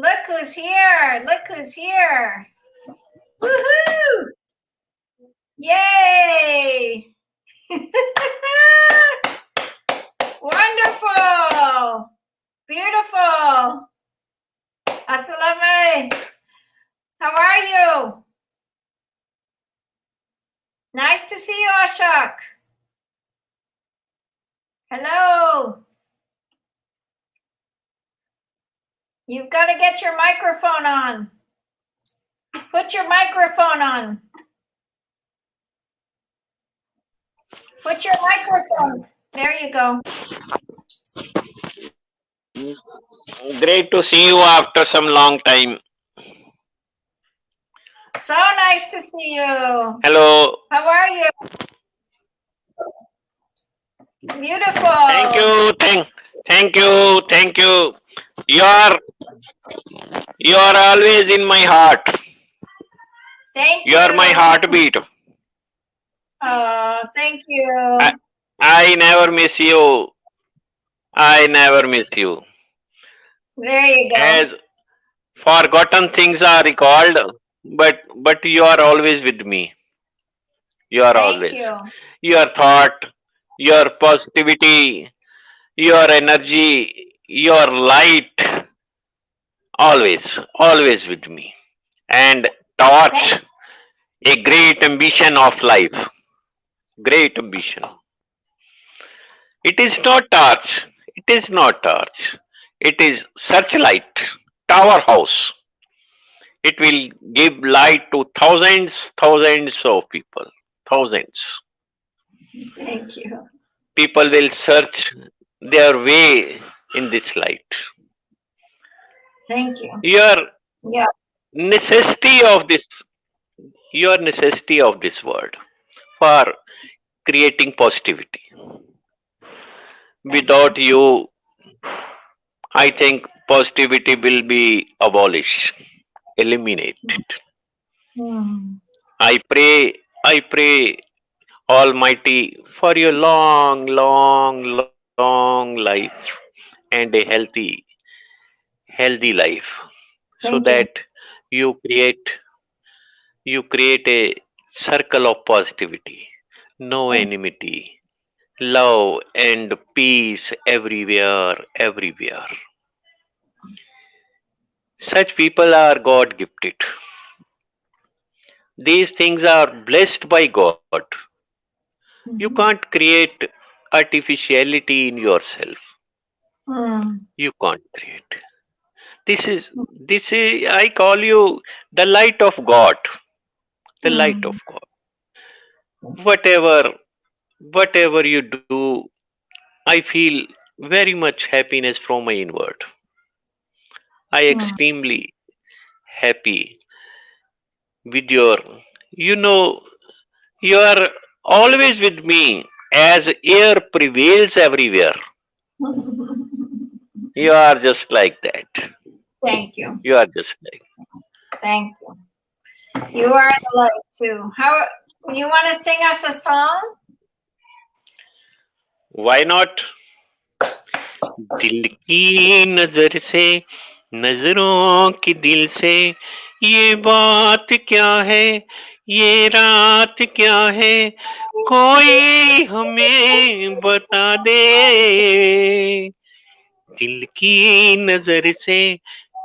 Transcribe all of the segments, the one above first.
Look who's here. Look who's here. Woohoo! Yay! Wonderful. Beautiful. Assalamu. How are you? Nice to see you, Ashok. Hello. You've got to get your microphone on. Put your microphone on. Put your microphone. There you go. Great to see you after some long time. So nice to see you. Hello. How are you? Beautiful. Thank you. Thank you. You are always in my heart. Thank you. You are my heartbeat. Oh, thank you. I never miss you. I never miss you. There you go. As forgotten things are recalled, but you are always with me. You are Thank always. you. Your thought, your positivity, your energy, your light, always with me. And torch, a great ambition of life. Great ambition. It is not torch. It is not torch. It is searchlight, tower house. It will give light to thousands of people. Thousands. Thank you. People will search their way in this light. Thank you. Your Yeah. necessity of this, your necessity of this world for creating positivity. Without you, I think positivity will be abolished, eliminated. I pray, Almighty, for your long life and a healthy life, so Thank you. that you create you create a circle of positivity, no enmity, love and peace everywhere. Such people are God gifted. These things are blessed by God. You can't create artificiality in yourself. You can't create. This is I call you the light of God. The light of God. Whatever you do, I feel very much happiness from my inward. I extremely happy with you know, you are always with me as air prevails everywhere. You are just like that. Thank you. You are just like. Thank you. You are the light too. How you want to sing us a song? Why not? दिल की नजर से नजरों की दिल से ये बात क्या है ये रात क्या है कोई हमें बता दे दिल की नजर से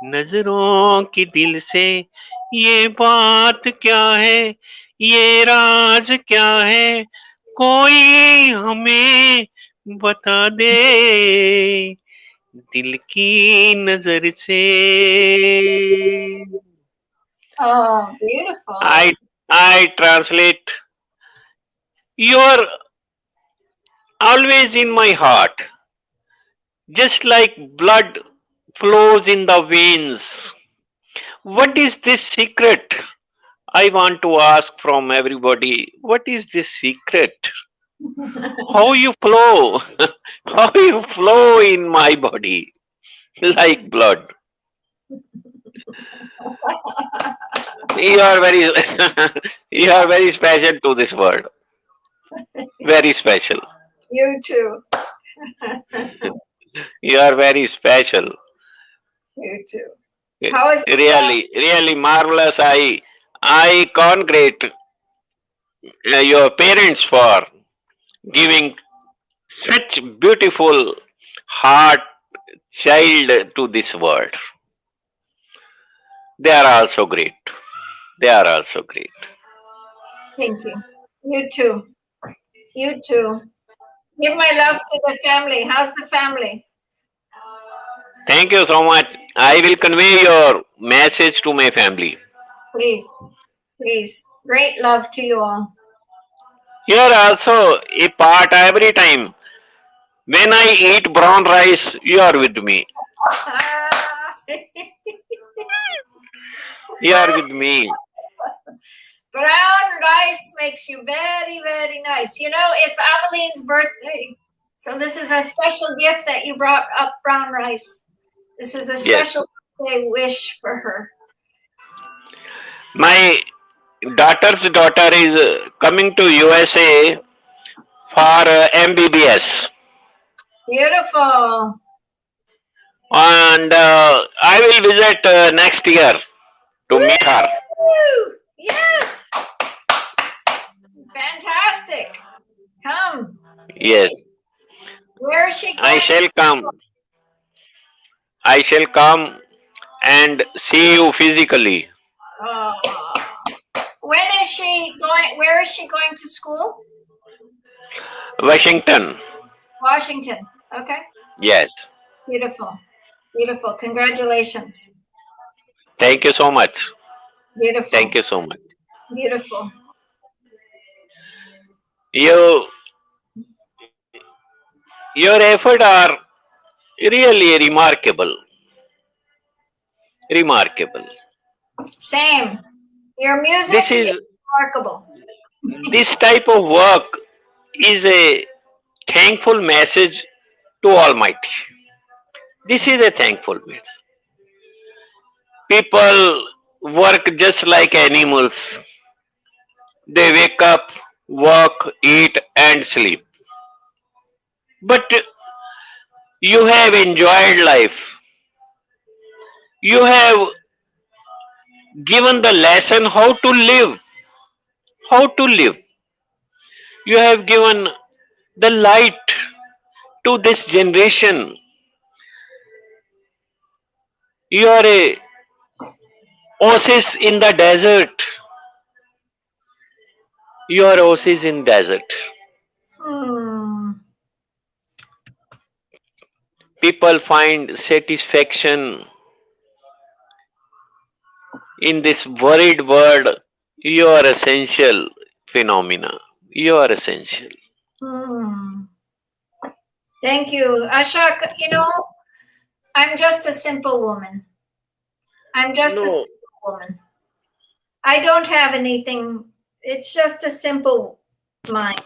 नजरों की दिल से ये बात क्या है ये राज क्या है कोई हमें बता दे दिल की नजर से Oh, beautiful. I translate you're always in my heart just like blood flows in the veins. What is this secret? I want to ask from everybody, what is this secret? How you flow? How you flow in my body like blood? You are very you are very special to this world. Very special. You too. You are very special. You too. How is it? Really marvelous. I congratulate your parents for giving such beautiful heart child to this world. They are also great. They are also great. Thank you. You too. You too. Give my love to the family. How's the family? Thank you so much. I will convey your message to my family. Please, please. Great love to you all. You are also a part every time. When I eat brown rice, you are with me. You are with me. Brown rice makes you very, very nice. You know, it's Aveline's birthday. So this is a special gift that you brought up brown rice. This is a special birthday wish for her. My daughter's daughter is coming to USA for MBBS. Beautiful. And I will visit next year to meet her. Woo! Yes. Fantastic. Come. Yes, Where is she going? I shall come. I shall come and see you physically. Oh. When is she going? Where is she going to school? Washington. Washington. Okay. Yes. Beautiful. Beautiful. Congratulations. Thank you so much. Beautiful. Thank you so much. Beautiful. Your efforts are really remarkable. Remarkable. Same. Your music This is is remarkable. this type of work is a thankful message to Almighty. This is a thankful message. People work just like animals. They wake up, work, eat, and sleep. But you have enjoyed life. You have given the lesson how to live. How to live. You have given the light to this generation. You are a oasis in the desert. You are oasis in desert. Hmm. People find satisfaction in this worried world. You are essential phenomena. You are essential. Hmm. Thank you. Ashok, you know, I'm just a simple woman. I'm just a No, simple woman. I don't have anything. It's just a simple mind.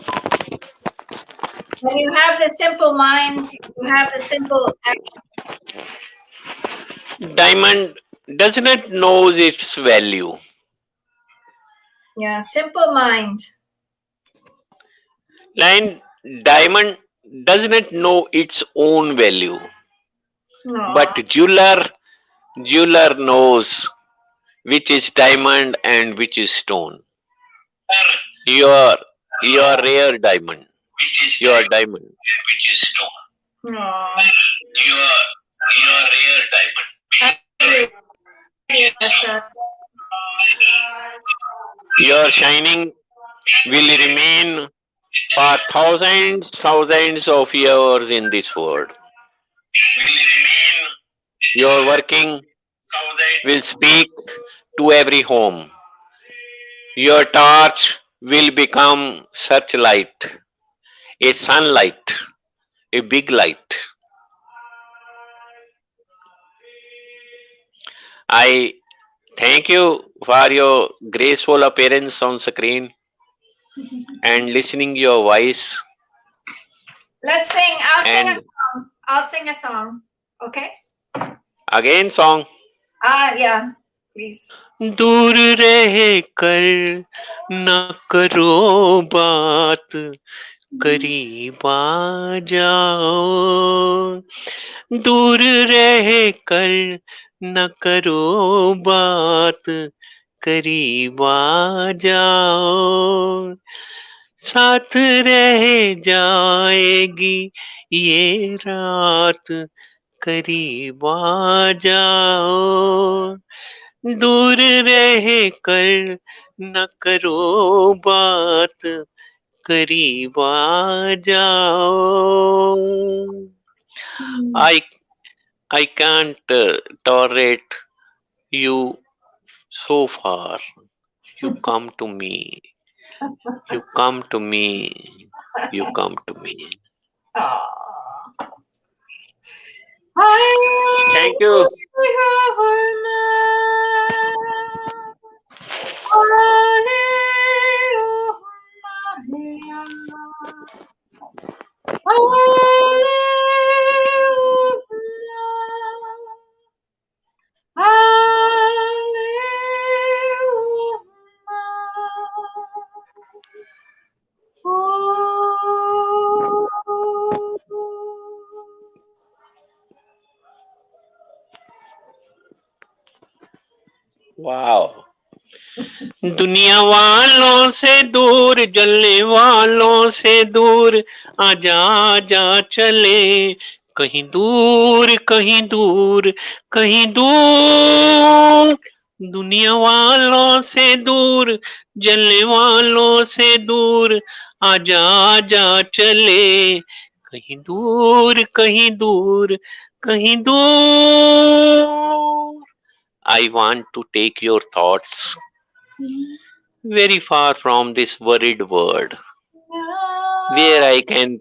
When you have the simple mind, you have the simple action. diamond does not know its value. Yeah, simple mind. Line diamond does not know its own value. No. But jeweler knows which is diamand and which is stone. Your rare diamond. Your diamond. Which is stone. No. Your rare diamond. Ashok. Your shining will remain for thousands of years in this world. Your working will speak to every home. Your torch will become such light, a sunlight, a big light. I thank you for your graceful appearance on screen and listening your voice. Let's sing. I'll sing a And song. I'll sing a song. Okay? again song. Yeah. Please. दूर रह कर न करो बात, करीब आ जाओ. दूर रह कर न करो बात, करीब आ जाओ, साथ रह जाएगी ये रात, करीब आ जाओ, दूर रह कर न करो बात, करीब आ जाओ. I I can't tolerate you so far. You come to me. You come to me. You come to me. Thank you. Wow. दुनिया वालों से दूर, जलने वालों से दूर, आजा आजा चले, कहीं दूर कहीं दूर कहीं दूर. दुनिया वालों से दूर, जलने वालों से दूर, आजा आजा चले, कहीं दूर कहीं दूर कहीं दूर. I want to take your thoughts very far from this worried world, where I can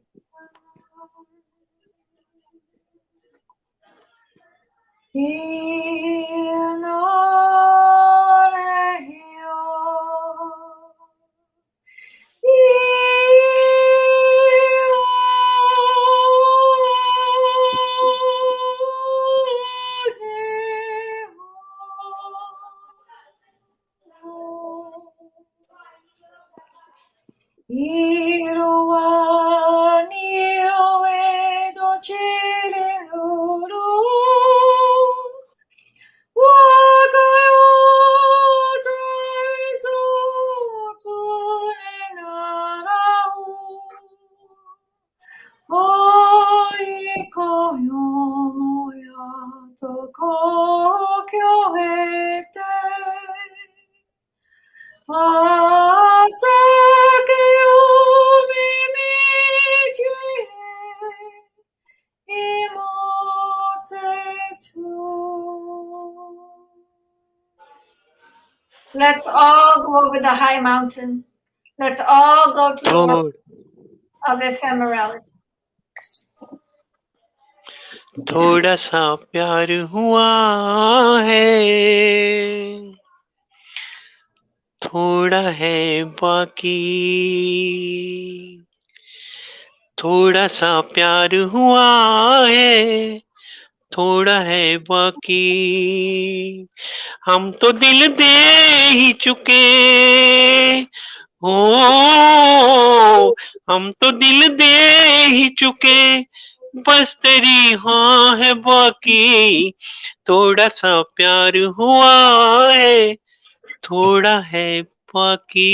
Let's all go over the high mountain. Let's all go to the world of ephemerality. थोड़ा सा प्यार हुआ है, थोड़ा है बाकी, थोड़ा सा प्यार हुआ है, थोड़ा है बाकी, हम तो दिल दे ही चुके हो, हम तो दिल दे ही चुके, बस तेरी हाँ है बाकी, थोड़ा सा प्यार हुआ है, थोड़ा है बाकी.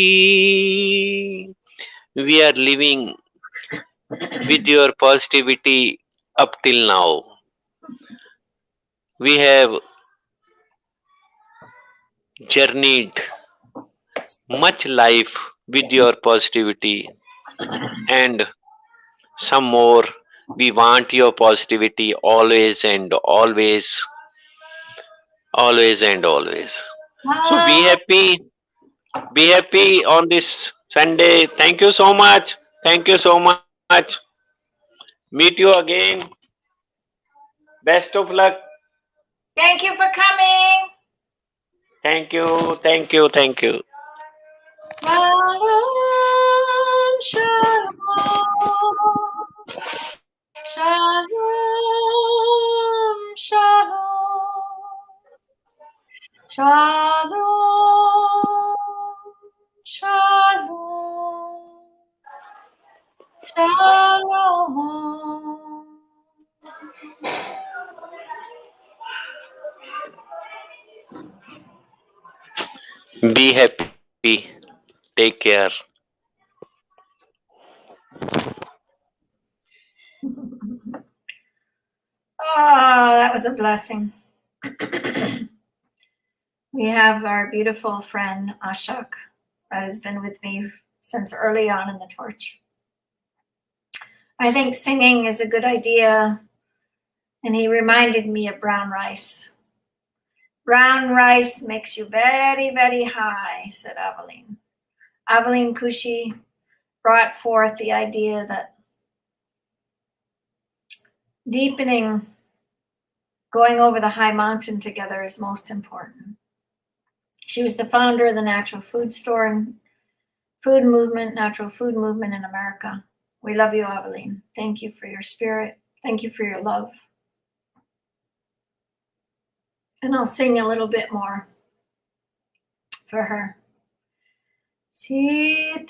We are living with your positivity up till now. We have journeyed much life with your positivity, and some more. We want your positivity always and always, always and always. So be happy on this Sunday. Thank you so much. Thank you so much. Meet you again. Best of luck. Thank you for coming. Thank you. Thank you. Thank you. Shalom, shalom, shalom, shalom, shalom, shalom. Be happy. Take care. Oh, that was a blessing. We have our beautiful friend Ashok that has been with me since early on in the torch. I think singing is a good idea, and he reminded me of brown rice. Brown rice makes you very, very high, said Aveline. Aveline Kushi brought forth the idea that deepening, going over the high mountain together is most important. She was the founder of the Natural Food Store and Natural Food Movement in America. We love you, Aveline. Thank you for your spirit. Thank you for your love. And I'll sing a little bit more for her. Sitarero,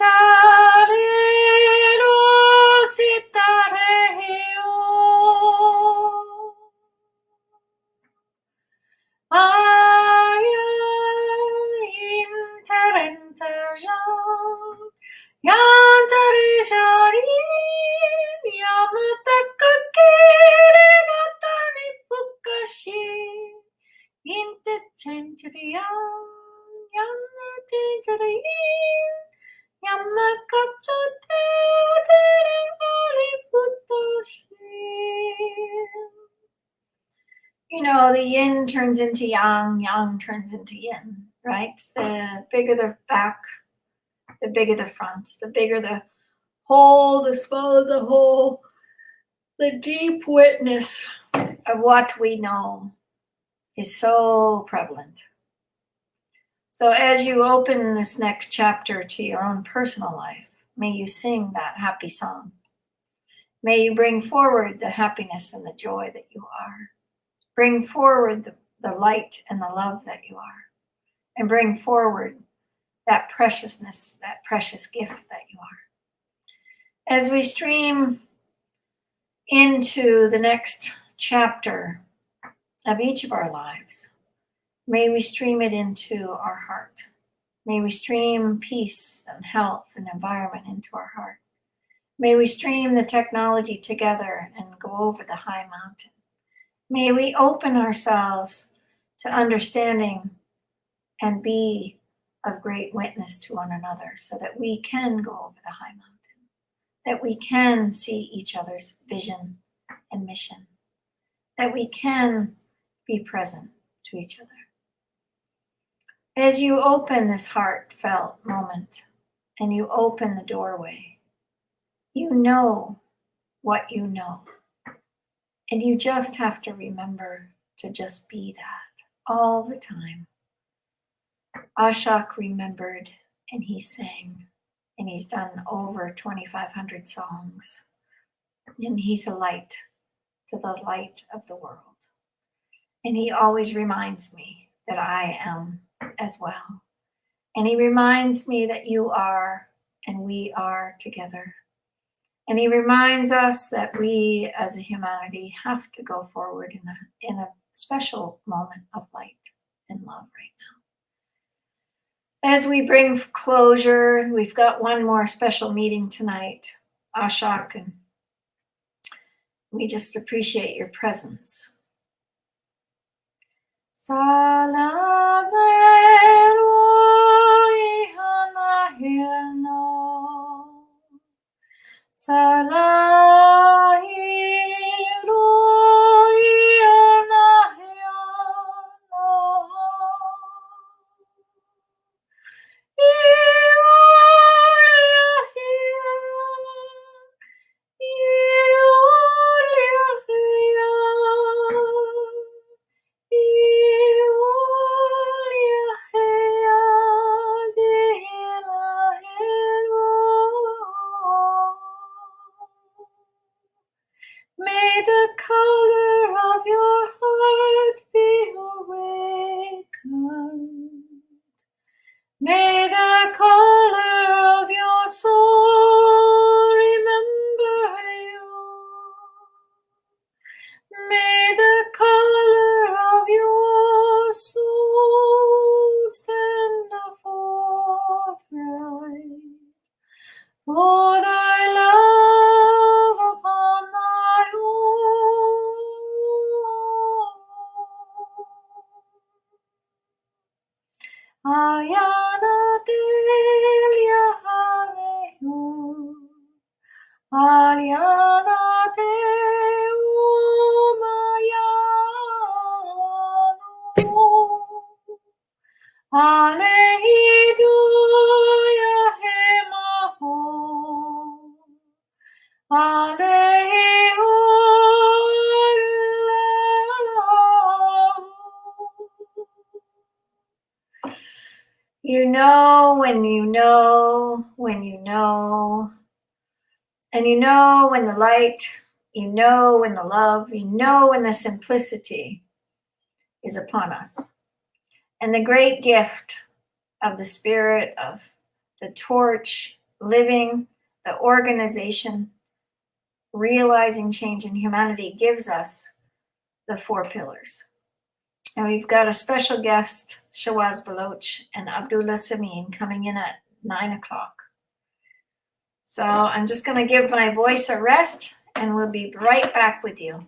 sitareo. Maya intarentajan. Yantarijarin yamatakakere natani pukashi. Intachenchariyan yamatinchariyin yamakapchotetere aliputoshi. You know, the yin turns into yang, yang turns into yin, right? The bigger the back, the bigger the front, the bigger the whole, the smaller the whole, the deep witness of what we know is so prevalent. So as you open this next chapter to your own personal life, may you sing that happy song. May you bring forward the happiness and the joy that you are. Bring forward the light and the love that you are. And bring forward that preciousness, that precious gift that you are. As we stream into the next chapter of each of our lives, may we stream it into our heart. May we stream peace and health and environment into our heart. May we stream the technology together and go over the high mountain. May we open ourselves to understanding and be of great witness to one another so that we can go over the high mountain, that we can see each other's vision and mission, that we can be present to each other. As you open this heartfelt moment and you open the doorway, you know what you know. And you just have to remember to just be that all the time. Ashok remembered and he sang, and he's done over 2,500 songs. And he's a light to the light of the world. And he always reminds me that I am as well. And he reminds me that you are and we are together. And he reminds us that we as a humanity have to go forward in a special moment of light and love right now. As we bring closure, we've got one more special meeting tonight, Ashok, and we just appreciate your presence. forthright. For thy love upon thy own. Ayana Delia Haleum. Aliana Deum Ayano. Alleluia Hemaho. You know when you know when you know, and you know when the light, you know when the love, you know when the simplicity is upon us. And the great gift of the spirit of the torch, living, the organization, realizing change in humanity gives us the 4 pillars. And we've got a special guest, Shawaz Baloch and Abdullah Samin, coming in at 9 o'clock. So I'm just going to give my voice a rest, and we'll be right back with you.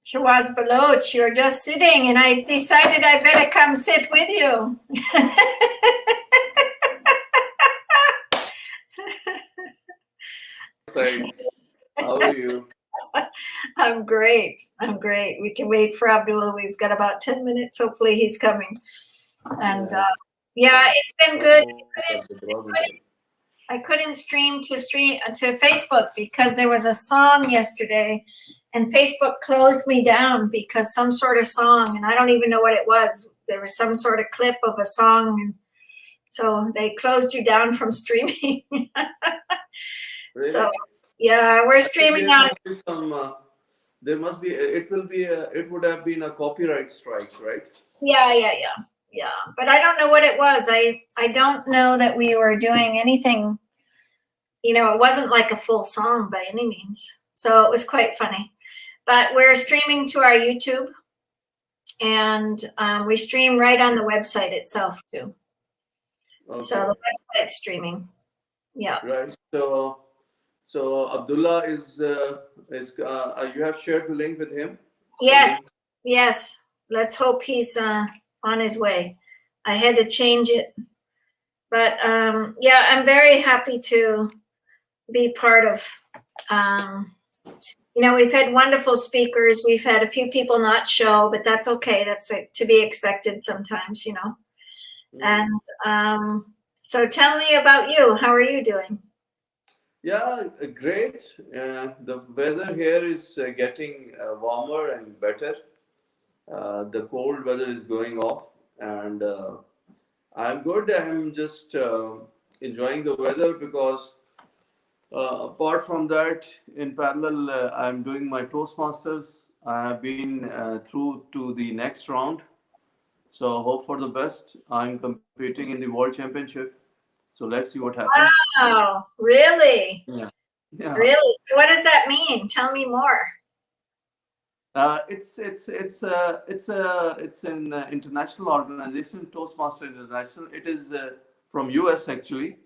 Shawaz Baloch, you're just sitting, and I decided I better come sit with you. Side. How are you? I'm great. I'm great. We can wait for Abdullah. We've got about 10 minutes. Hopefully he's coming. And yeah, it's been good. I couldn't stream to Facebook because there was a song yesterday and Facebook closed me down because some sort of song, and I don't even know what it was. There was some sort of clip of a song, and so they closed you down from streaming. Really? So yeah, we're streaming out. There must be. It will be. It would have been a copyright strike, right? Yeah. But I don't know what it was. I don't know that we were doing anything. You know, it wasn't like a full song by any means. So it was quite funny. But we're streaming to our YouTube, and we stream right on the website itself too. Okay. So the website's streaming. Yeah. Right. So Abdullah is you have shared the link with him? Yes. Let's hope he's on his way. I had to change it. But yeah, I'm very happy to be part of, you know, we've had wonderful speakers. We've had a few people not show, but that's okay. That's to be expected sometimes, you know. And so tell me about you. How are you doing? Yeah, great. The weather here is getting warmer and better. The cold weather is going off, and I'm good. I'm just enjoying the weather because apart from that, in parallel, I'm doing my Toastmasters. I have been through to the next round. So hope for the best. I'm competing in the World Championship. So let's see what happens. Wow, really? Yeah. Really? So what does that mean? Tell me more. It's an international organization, Toastmaster International. It is from US actually,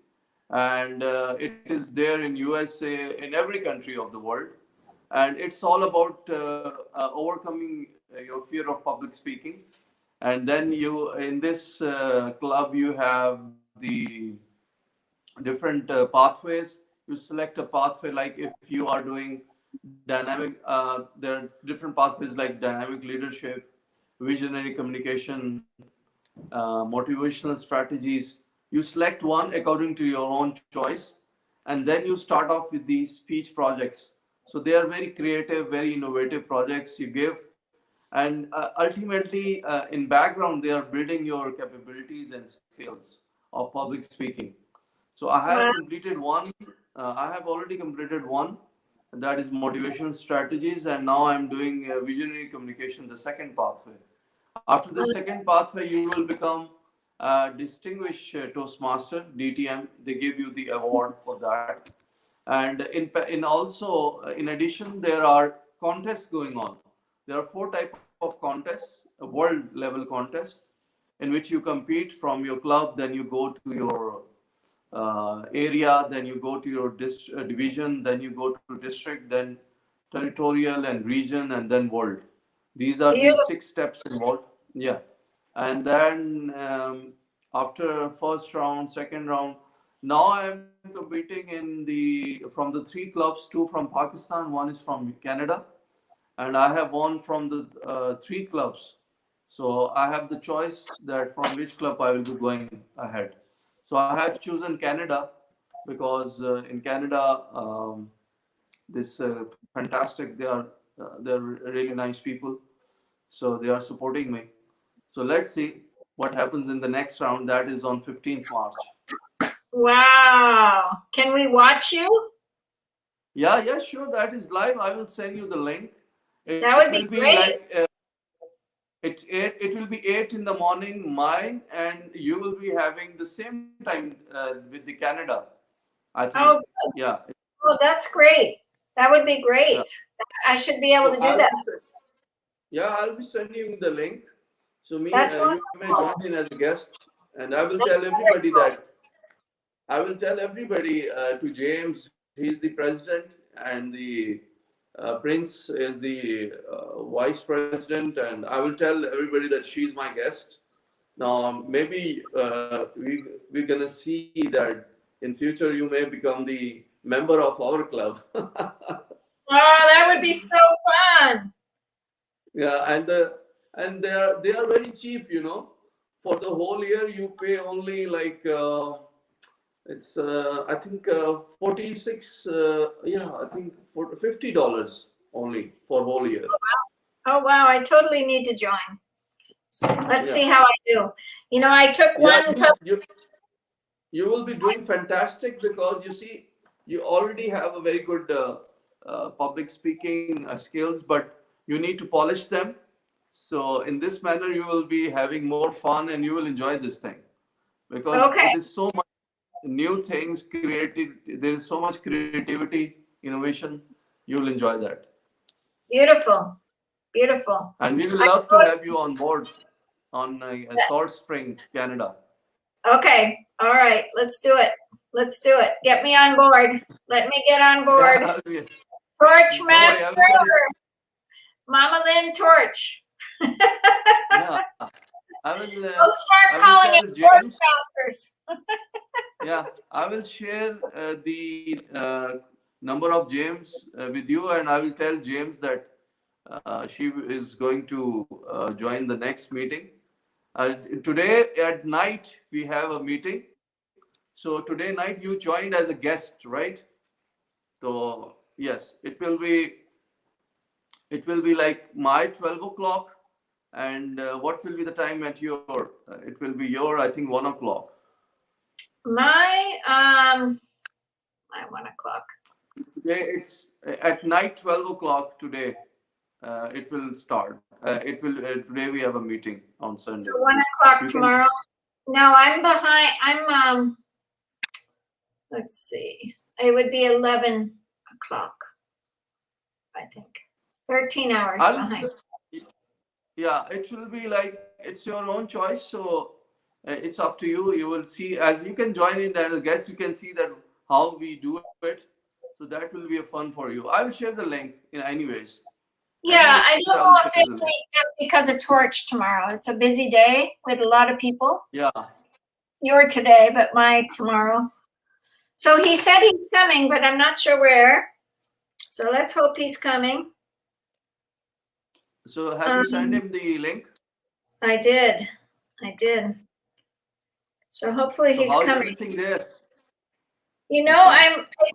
and it is there in USA, in every country of the world, and it's all about overcoming your fear of public speaking. And then you, in this club, you have the different pathways. You select a pathway, like if you are doing dynamic, there are different pathways like dynamic leadership, visionary communication, motivational strategies. You select one according to your own choice, and then you start off with these speech projects. So they are very creative, very innovative projects you give, and ultimately in background they are building your capabilities and skills of public speaking. So I have completed one. I have already completed one, that is motivational strategies, and now I'm doing visionary communication, the second pathway. After the second pathway, you will become a distinguished Toastmaster (DTM). They give you the award for that. And in also in addition, there are contests going on. There are 4 types of contests: a world level contest in which you compete from your club, then you go to your area, then you go to your division, then you go to district, then territorial and region, and then world. These are the 6 steps involved. Yeah. And then after first round, second round, now I'm competing in from the 3 clubs, 2 from Pakistan, 1 is from Canada, and I have won from the 3 clubs. So I have the choice that from which club I will be going ahead. So I have chosen Canada because in Canada, this fantastic. They're really nice people, so they are supporting me. So let's see what happens in the next round. That is on 15th March. Wow! Can we watch you? Yeah, sure. That is live. I will send you the link. That would be great. Like, it will be 8 in the morning mine, and you will be having the same time with the Canada, I think. Oh, yeah. Oh, that's great. That would be great. Yeah. I should be able to do that. I'll be sending you the link. So you may join in as a guest, and I will tell everybody that. I will tell everybody to James. He's the president and the Prince is the vice president, and I will tell everybody that she's my guest. Now, maybe we're gonna see that in future you may become the member of our club. Oh, that would be so fun. Yeah, and they are very cheap, you know. For the whole year, you pay only like it's I think 46. Yeah, I think for $50 only for whole year. Oh, wow. I totally need to join. Let's Yeah. see how I do. You know, I took Yeah, one. you will be doing fantastic because you see, you already have a very good public speaking skills, but you need to polish them. So in this manner, you will be having more fun and you will enjoy this thing because Okay. it is so much new things created. There is so much creativity, innovation. You will enjoy that. Beautiful. Beautiful. And we will love to have you on board on Salt Spring, Canada. Okay. All right. Let's do it. Let's do it. Get me on board. Let me get on board. Yeah, Torch worry, Master. I will tell you. Mama Lynn Torch. Yeah, I will. We'll I start will calling tell it Torch James. Masters. Yeah, I will share the number of James with you, and I will tell James that she is going to join the next meeting. Today at night we have a meeting. So today night you joined as a guest, right? So yes, it will be like my 12 o'clock. And what will be the time at your? It will be your, I think, 1 o'clock. My 1 o'clock. Today it's at night 12 o'clock today. It will start. It will today we have a meeting on Sunday. So 1 o'clock You can- tomorrow. No, I'm behind. I'm let's see. It would be 11 o'clock, I think. 13 hours I will behind. say- yeah, it will be like it's your own choice. So it's up to you. You will see as you can join in as a guest. You can see that how we do it. So that will be a fun for you. I will share the link in anyways. Yeah, I Anyways, don't I know will if share it's the link. just because of Torch tomorrow. It's a busy day with a lot of people. Yeah. Your today, but my tomorrow. So he said he's coming, but I'm not sure where. So let's hope he's coming. So have you sent him the link? I did. So hopefully So he's how's coming. everything there? You know,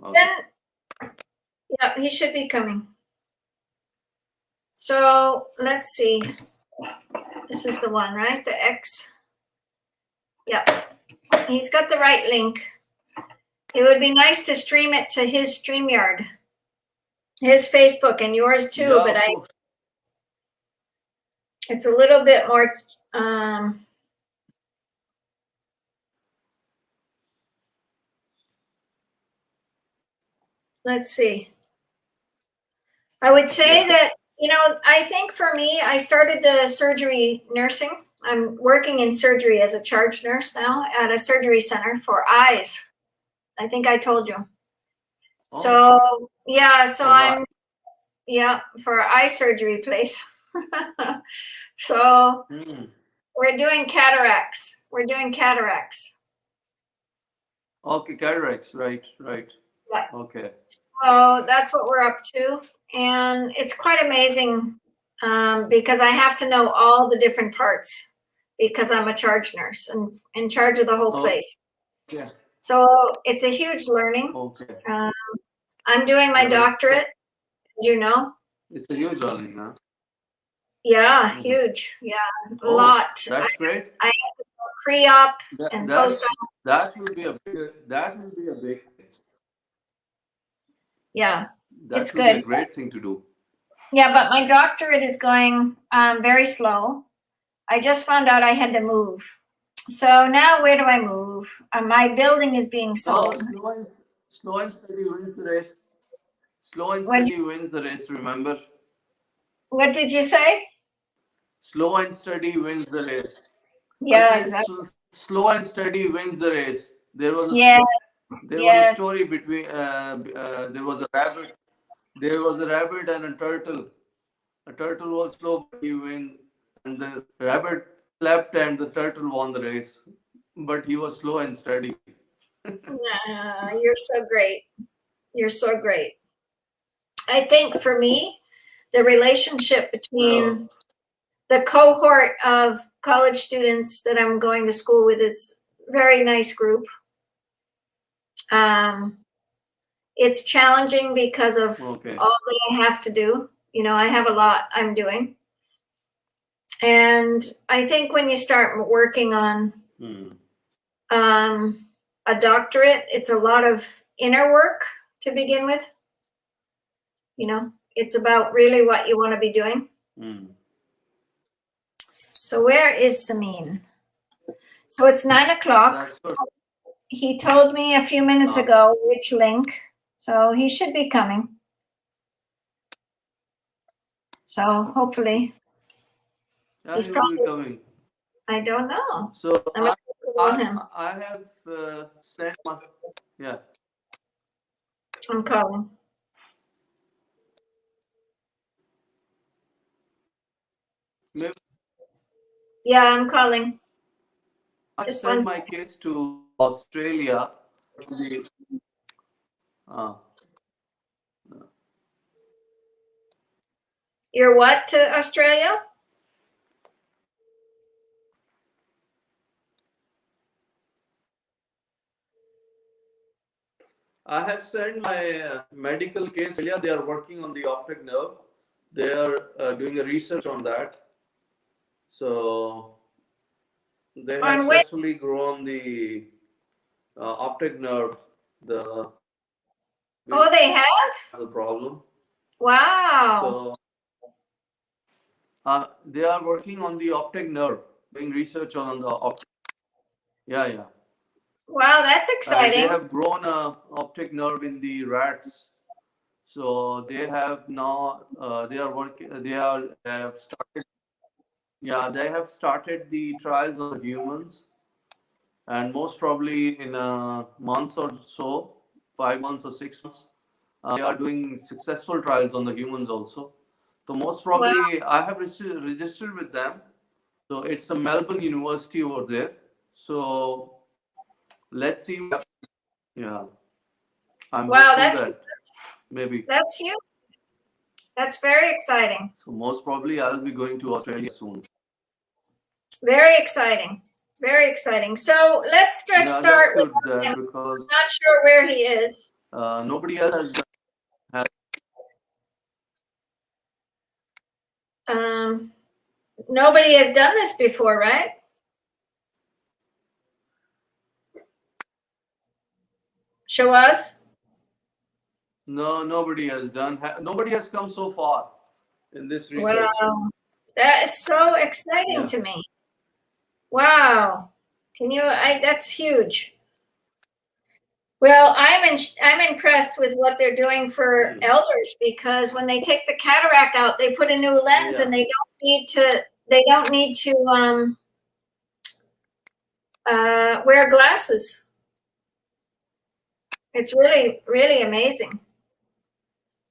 Okay. yeah, he should be coming. So let's see. This is the one, right? The X. Yeah. He's got the right link. It would be nice to stream it to his StreamYard, his Facebook, and yours too. Yeah, But of course. it's a little bit more. Let's see. I would say that, you know, I think for me, I started the surgery nursing. I'm working in surgery as a charge nurse now at a surgery center for eyes. I think I told you. Oh. So yeah, so Alright. I'm for eye surgery place. So we're doing cataracts. Okay, cataracts, right. Yeah. Okay. So that's what we're up to. And it's quite amazing because I have to know all the different parts because I'm a charge nurse and in charge of the whole Oh. place. Yeah. So it's a huge learning. Okay. I'm doing my Right. doctorate, as you know. It's a huge learning, huh? Yeah, Mhm. huge. Yeah, a Oh, lot. That's great. Pre-op That, and that's, post-op. that will be a big thing. Yeah. That It's will be a good. great thing to do. Yeah, but my doctorate is going very slow. I just found out I had to move. So now where do I move? My building is being No, sold. slow and steady wins the race. Slow and What- steady wins the race, remember? What did you say? Slow and steady wins the race. I Yeah, said exactly. slow and steady wins the race. There was a Yeah, there was a yes. story between there was a rabbit. there was a rabbit and a turtle. A turtle was slow, but he win, and the rabbit slept, and the turtle won the race. But he was slow and steady. You're so great. You're so great. I think for me, the relationship between the cohort of college students that I'm going to school with is a very nice group. It's challenging because of Okay. all that I have to do. You know, I have a lot I'm doing. And I think when you start working on a doctorate, it's a lot of inner work to begin with. You know, it's about really what you want to be doing. So where is Samin? So it's 9 o'clock. That's good. He told me a few minutes ago which link. So he should be coming. So hopefully, Yeah, he's he will probably, be coming. I don't know. So I'm gonna call him. I have sent my, yeah. I'm calling. Maybe Yeah, I'm calling. I Just sent one my case to Australia. The, You're what to Australia? I have sent my medical case. Yeah, they are working on the optic nerve. They are doing a research on that. So they have On which? successfully grown the optic nerve. The Oh, they have? the problem. Wow. So they are working on the optic nerve, doing research on the optic. Yeah. Wow, that's And exciting. they have grown a optic nerve in the rats. So they have now they are working. Have started. Yeah, they have started the trials on humans, and most probably in a month or so, 5 months or 6 months, they are doing successful trials on the humans also. So most probably, I have registered with them. So it's a Melbourne University over there. So let's see. Yeah, I'm Wow, hopeful that maybe. that's huge. That's very exciting. So most probably, I'll be going to Australia soon. Very exciting. Very exciting. So let's just Yeah, start that's with good him. because I'm not sure where he is. nobody else has. Nobody has done this before, right? Show us. No, nobody has done. Nobody has come so far in this research. Wow, that is so exciting to me. Wow, can you? That's huge. Well, I'm impressed with what they're doing for elders, because when they take the cataract out, they put a new lens, and they don't need to wear glasses. It's really, really amazing.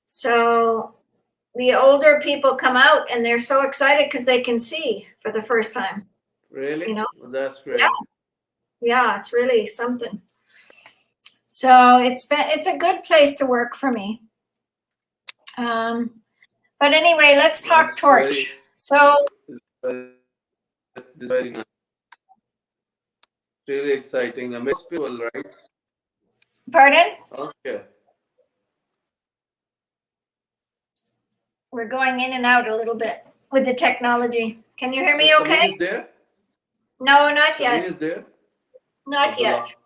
So the older people come out and they're so excited because they can see for the first time. Really? You know? Well, that's great. Yeah, it's really something. So it's a good place to work for me. But anyway, let's talk That's torch. So very nice. Really exciting. Amazing people, right? Pardon? Okay. We're going in and out a little bit with the technology. Can you hear me So okay? Samin is there? No, not Samin yet. is there? Not Abdullah. yet.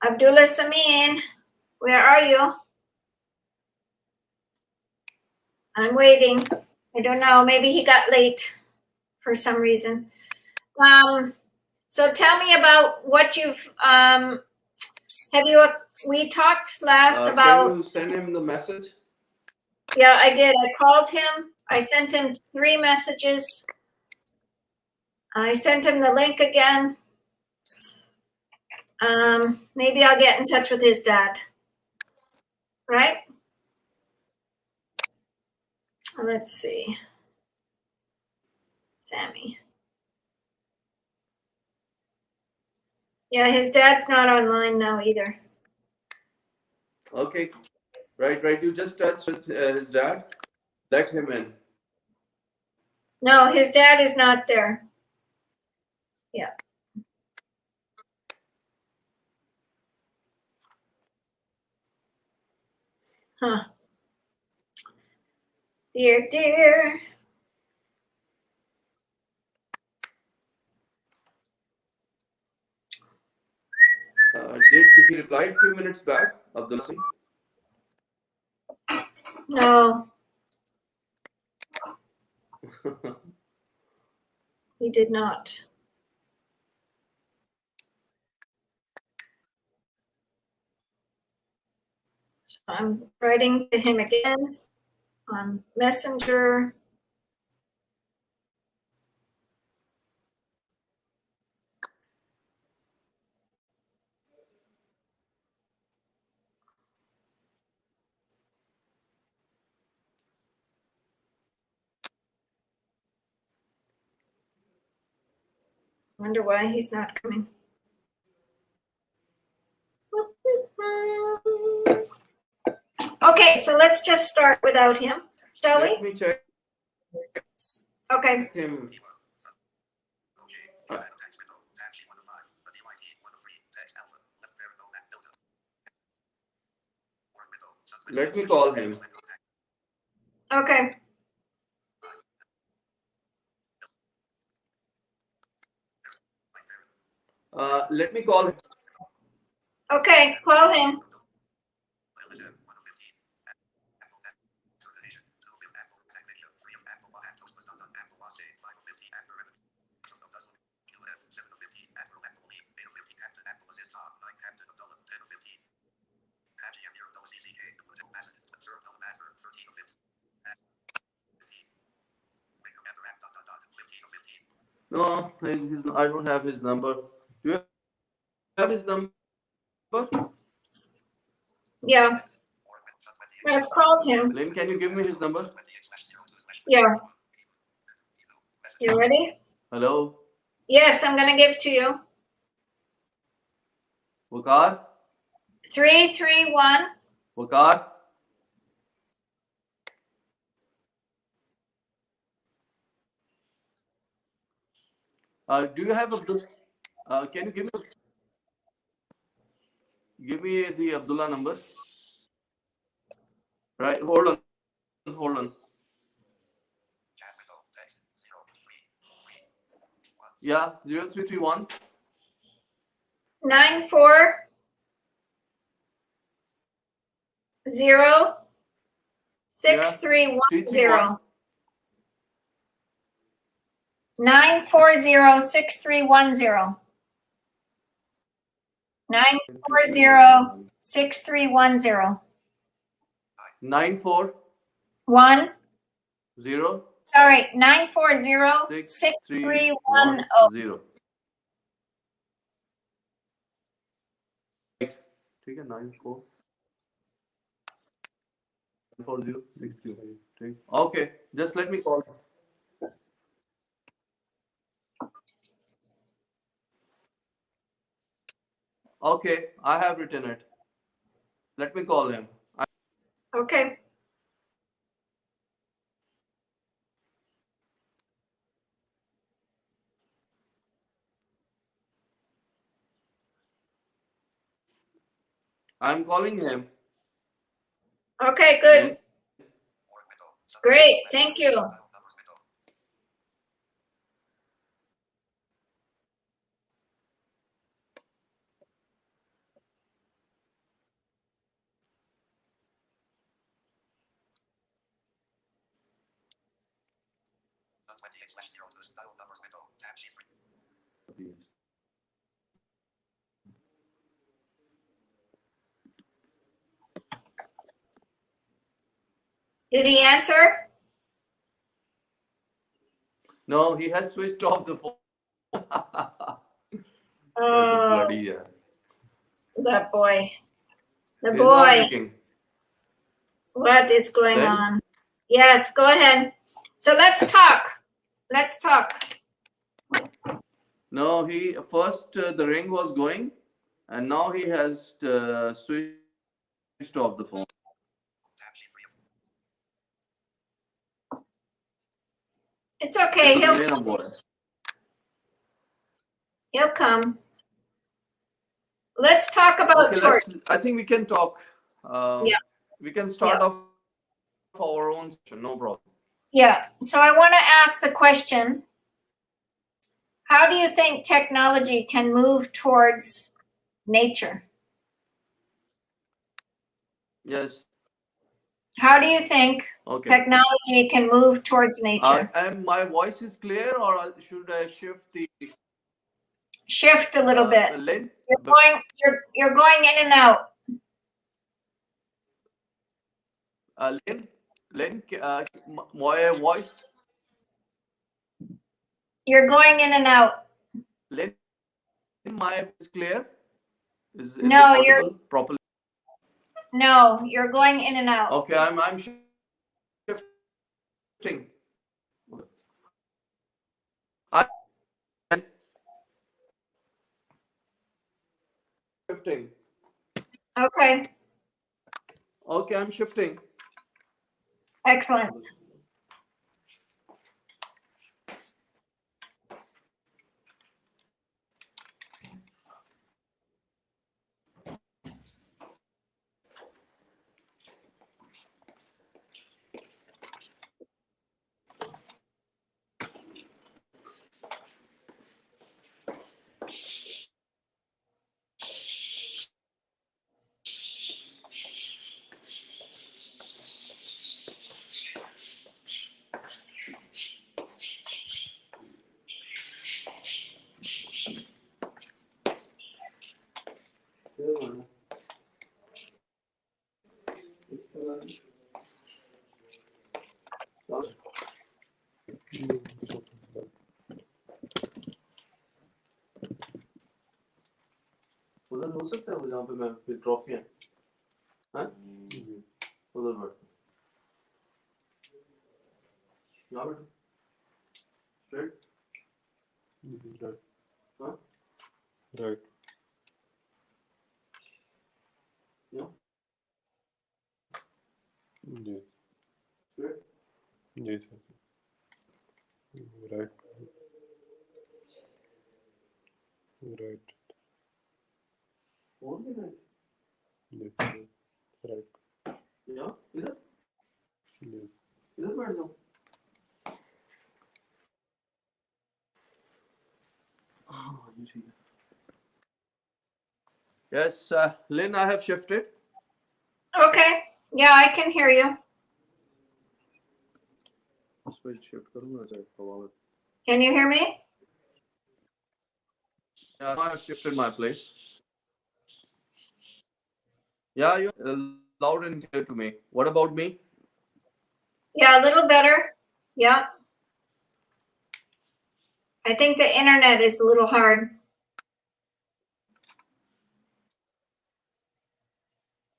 Abdullah Samin, where are you? I'm waiting. I don't know. Maybe he got late for some reason. So tell me about what you've we talked last about. Can you send him the message? Yeah, I did. I called him. I sent him 3 messages. I sent him the link again. Maybe I'll get in touch with his dad. Right? Let's see. Sammy. Yeah, his dad's not online now either. Okay. Right. You just touch with his dad. Let him in. No, his dad is not there. Yeah. Huh. Dear. Did he reply a few minutes back, Abdullah Singh? No, he did not. So I'm writing to him again on Messenger. Wonder why he's not coming. Okay, so let's just start without him, shall Let we? me check Okay. him. Let me call him. Okay. Let me call him. Okay, call him. No, I don't have his number. Do you have his number? Yeah. I've called him. Lynn, can you give me his number? Yeah. You ready? Hello? Yes, I'm gonna give to you. Wakar? 331 Wakar? Do you have Abdul? Can you give me the Abdullah number? Right. Hold on. Yeah. 0331 940 6310. 940 6310. 940 6310. 94 1. 0 Sorry, 940 6310. 0. ठीक है 944063. Okay, just let me call. Okay, I have written it. Let me call him. Okay. I'm calling him. Okay, good. Great. Thank you. Did he answer? No, he has switched off the phone. Such a Oh, bloody yeah. that boy. The He's not boy. picking. What is going Then? on? Yes, go ahead. So let's talk. Let's talk. No, he first the ring was going, and now he has switched off the phone. It's okay. Lena boy. He'll come. Let's talk about Okay, torch. I think we can talk. Yeah. We can start Yeah. off our own session. No problem. Yeah. So I want to ask the question, how do you think technology can move towards nature? Yes. How do you think Okay. technology can move towards nature? And my voice is clear, or should I shift the Shift a little bit. Lynn? You're going in and out. Lynn, my voice. You're going in and out. Lynn, my is clear. Is No, it you're audible properly? no, you're going in and out. Okay, I'm shifting. I'm shifting. Okay. Okay, I'm shifting. Excellent. उधर हो सकता है जहाँ पे मैं फिर ट्रॉफियाँ हैं उधर बैठ यहाँ बैठ स्ट्रेट Right. हाँ Right. यहाँ Yes. Straight Yes. Right. Right. और भी नहीं Yes. Right. यहाँ इधर Yes. इधर बैठ जाओ हाँ ये ठीक है Yes, Lynn, I have shifted. Okay. Yeah, I can hear you. इस पे shift करूँगा चाहे हवा में Can you hear me? Yeah, I have shifted my place. Yeah, you're loud and clear to me. What about me? Yeah, a little better. Yeah. I think the internet is a little hard.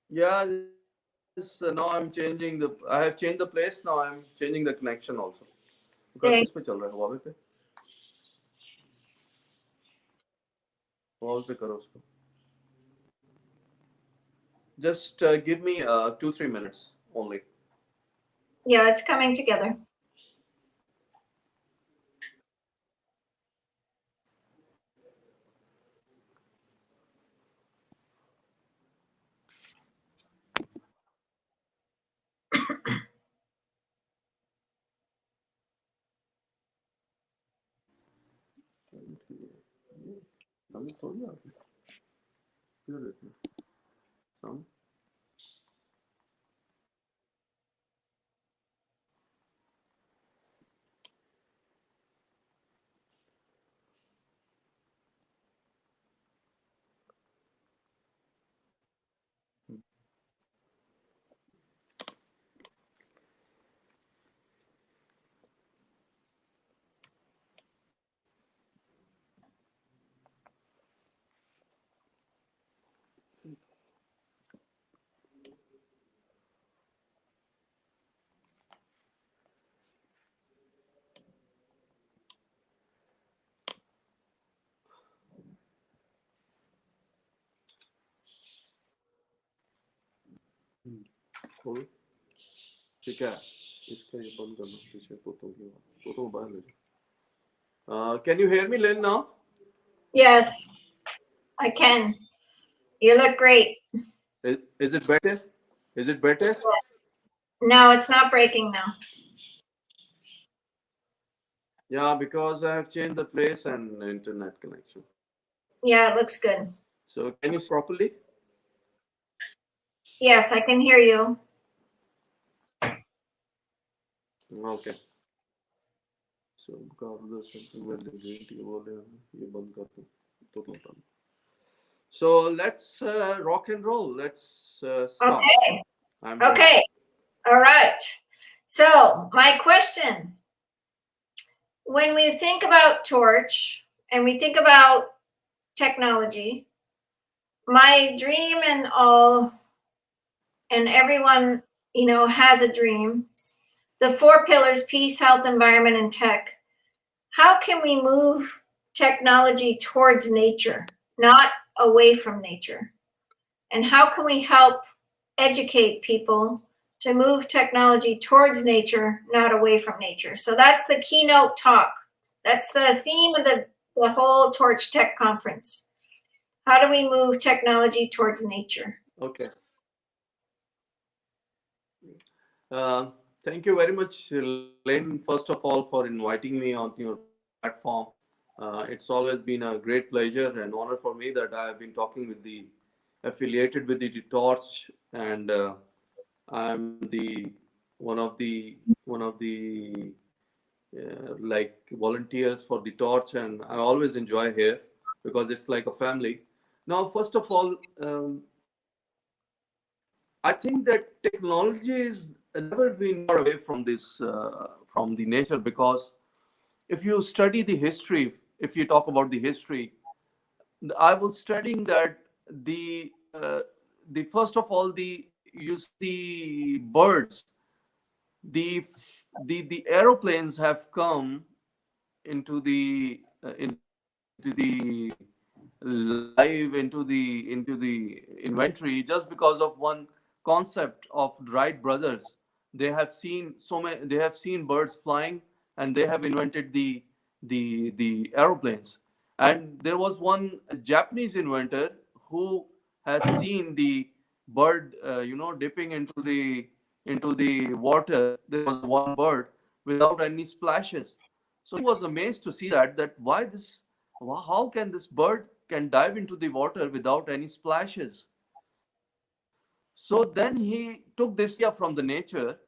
Yeah, this, now I'm changing the. I have changed the place. Now I'm changing the connection also. Okay. किस पे चल रहा है Huawei पे? Huawei पे करो उसको. Just give me 2-3 minutes only. Yeah, it's coming together. सामने थोड़ी आ रही है. किधर देखना? सामने. खोलो ठीक है इसका ये बंद करना पीछे तोतों बाहर ले जाओ can you hear me Lynn now Yes, I can. You look great. is it better is it better No, it's not breaking now. yeah because I have changed the place and internet connection Yeah, it looks good. so can you properly Yes, I can hear you. okay so मुकाबला something well green बोले ये बंद कर दो तो so let's rock and roll let's start Okay. I'm ready. Okay. All right. So, my question, when we think about Torch and we think about technology, my dream and all, and everyone, has a dream. The 4 pillars: peace, health, environment, and tech. How can we move technology towards nature, not away from nature? And how can we help educate people to move technology towards nature, not away from nature? So that's the keynote talk. That's the theme of the whole Torch Tech Conference. How do we move technology towards nature? Okay. Thank you very much, Lynn, first of all, for inviting me on your platform. It's always been a great pleasure and honor for me that I have been talking with the affiliated with the Torch, and I'm the one of the like volunteers for the Torch, and I always enjoy here because it's like a family. Now, first of all, I think that technology is never been far away from this from the nature because if you study the history, if you talk about the history, I was studying that the first of all the you see birds, the aeroplanes have come into the live into the inventory just because of one concept of Wright brothers. They have seen so many. They have seen birds flying, and they have invented the aeroplanes. And there was one Japanese inventor who had seen the bird, dipping into the water. There was one bird without any splashes. So he was amazed to see that why this how can this bird can dive into the water without any splashes. So then he took this idea from the nature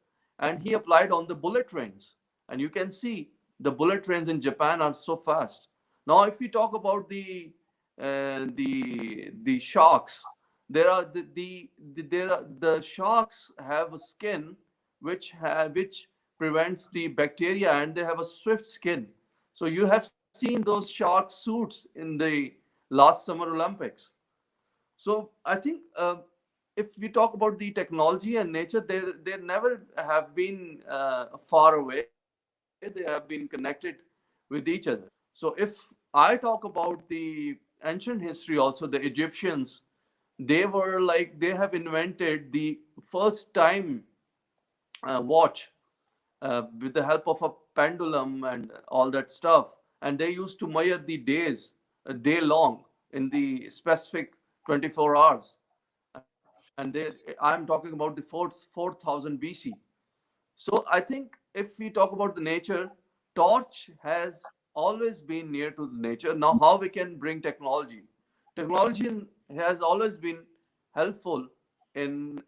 and he applied on the bullet trains. And you can see the bullet trains in Japan are so fast. Now if we talk about the sharks, there are the sharks have a skin which prevents the bacteria, and they have a swift skin. So you have seen those shark suits in the last Summer Olympics. So I think if we talk about the technology and nature, they never have been far away. They have been connected with each other. So if I talk about the ancient history, also the Egyptians, they have invented the first time watch with the help of a pendulum and all that stuff. And they used to measure the days, a day long, in the specific 24 hours. And I'm talking about the 4000 BC. So I think if we talk about the nature, Torch has always been near to the nature. Now, how we can bring technology? Technology has always been helpful in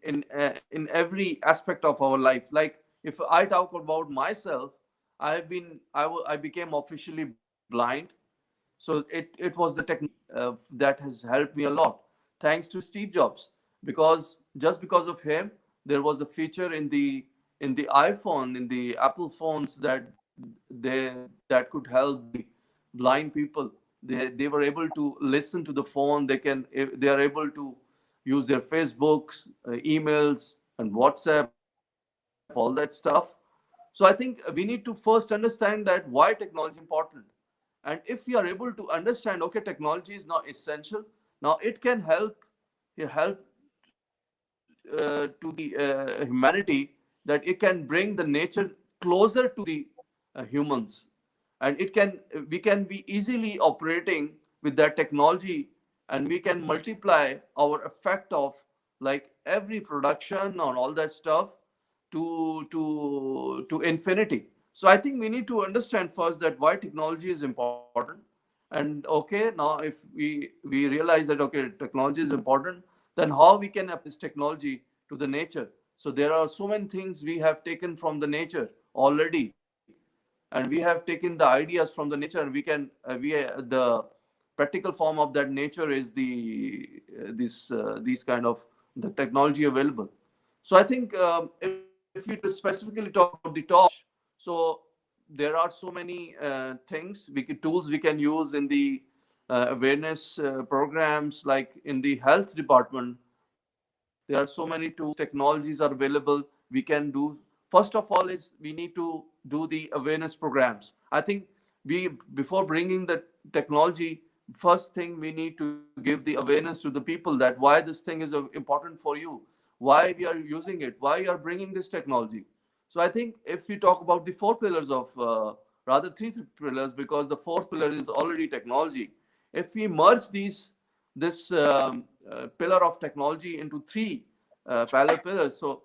every aspect of our life. Like if I talk about myself, I became officially blind. So it was the technology that has helped me a lot, thanks to Steve Jobs, because just because of him, there was a feature in the iPhone, in the Apple phones, that could help the blind people. They were able to listen to the phone. They are able to use their Facebooks, emails, and WhatsApp, all that stuff. So I think we need to first understand that why technology is important. And if we are able to understand, okay, technology is not essential, now it can help humanity, that it can bring the nature closer to the humans, and we can be easily operating with that technology, and we can multiply our effect of like every production on all that stuff to infinity. So I think we need to understand first that why technology is important. And okay, now if we realize that okay, technology is important, then how we can apply this technology to the nature. So there are so many things we have taken from the nature already, and we have taken the ideas from the nature, and we can the practical form of that nature is these kind of the technology available. So I think if we specifically talk about the torch, so there are so many tools we can use in the awareness programs, like in the health department. There are so many tools, technologies are available. We can do, first of all is we need to do the awareness programs. I think we, before bringing the technology, first thing we need to give the awareness to the people that why this thing is important for you, why we are using it, why you are bringing this technology. So I think if we talk about the four pillars of rather three pillars, because the fourth pillar is already technology. If we merge this pillar of technology into three parallel pillars, so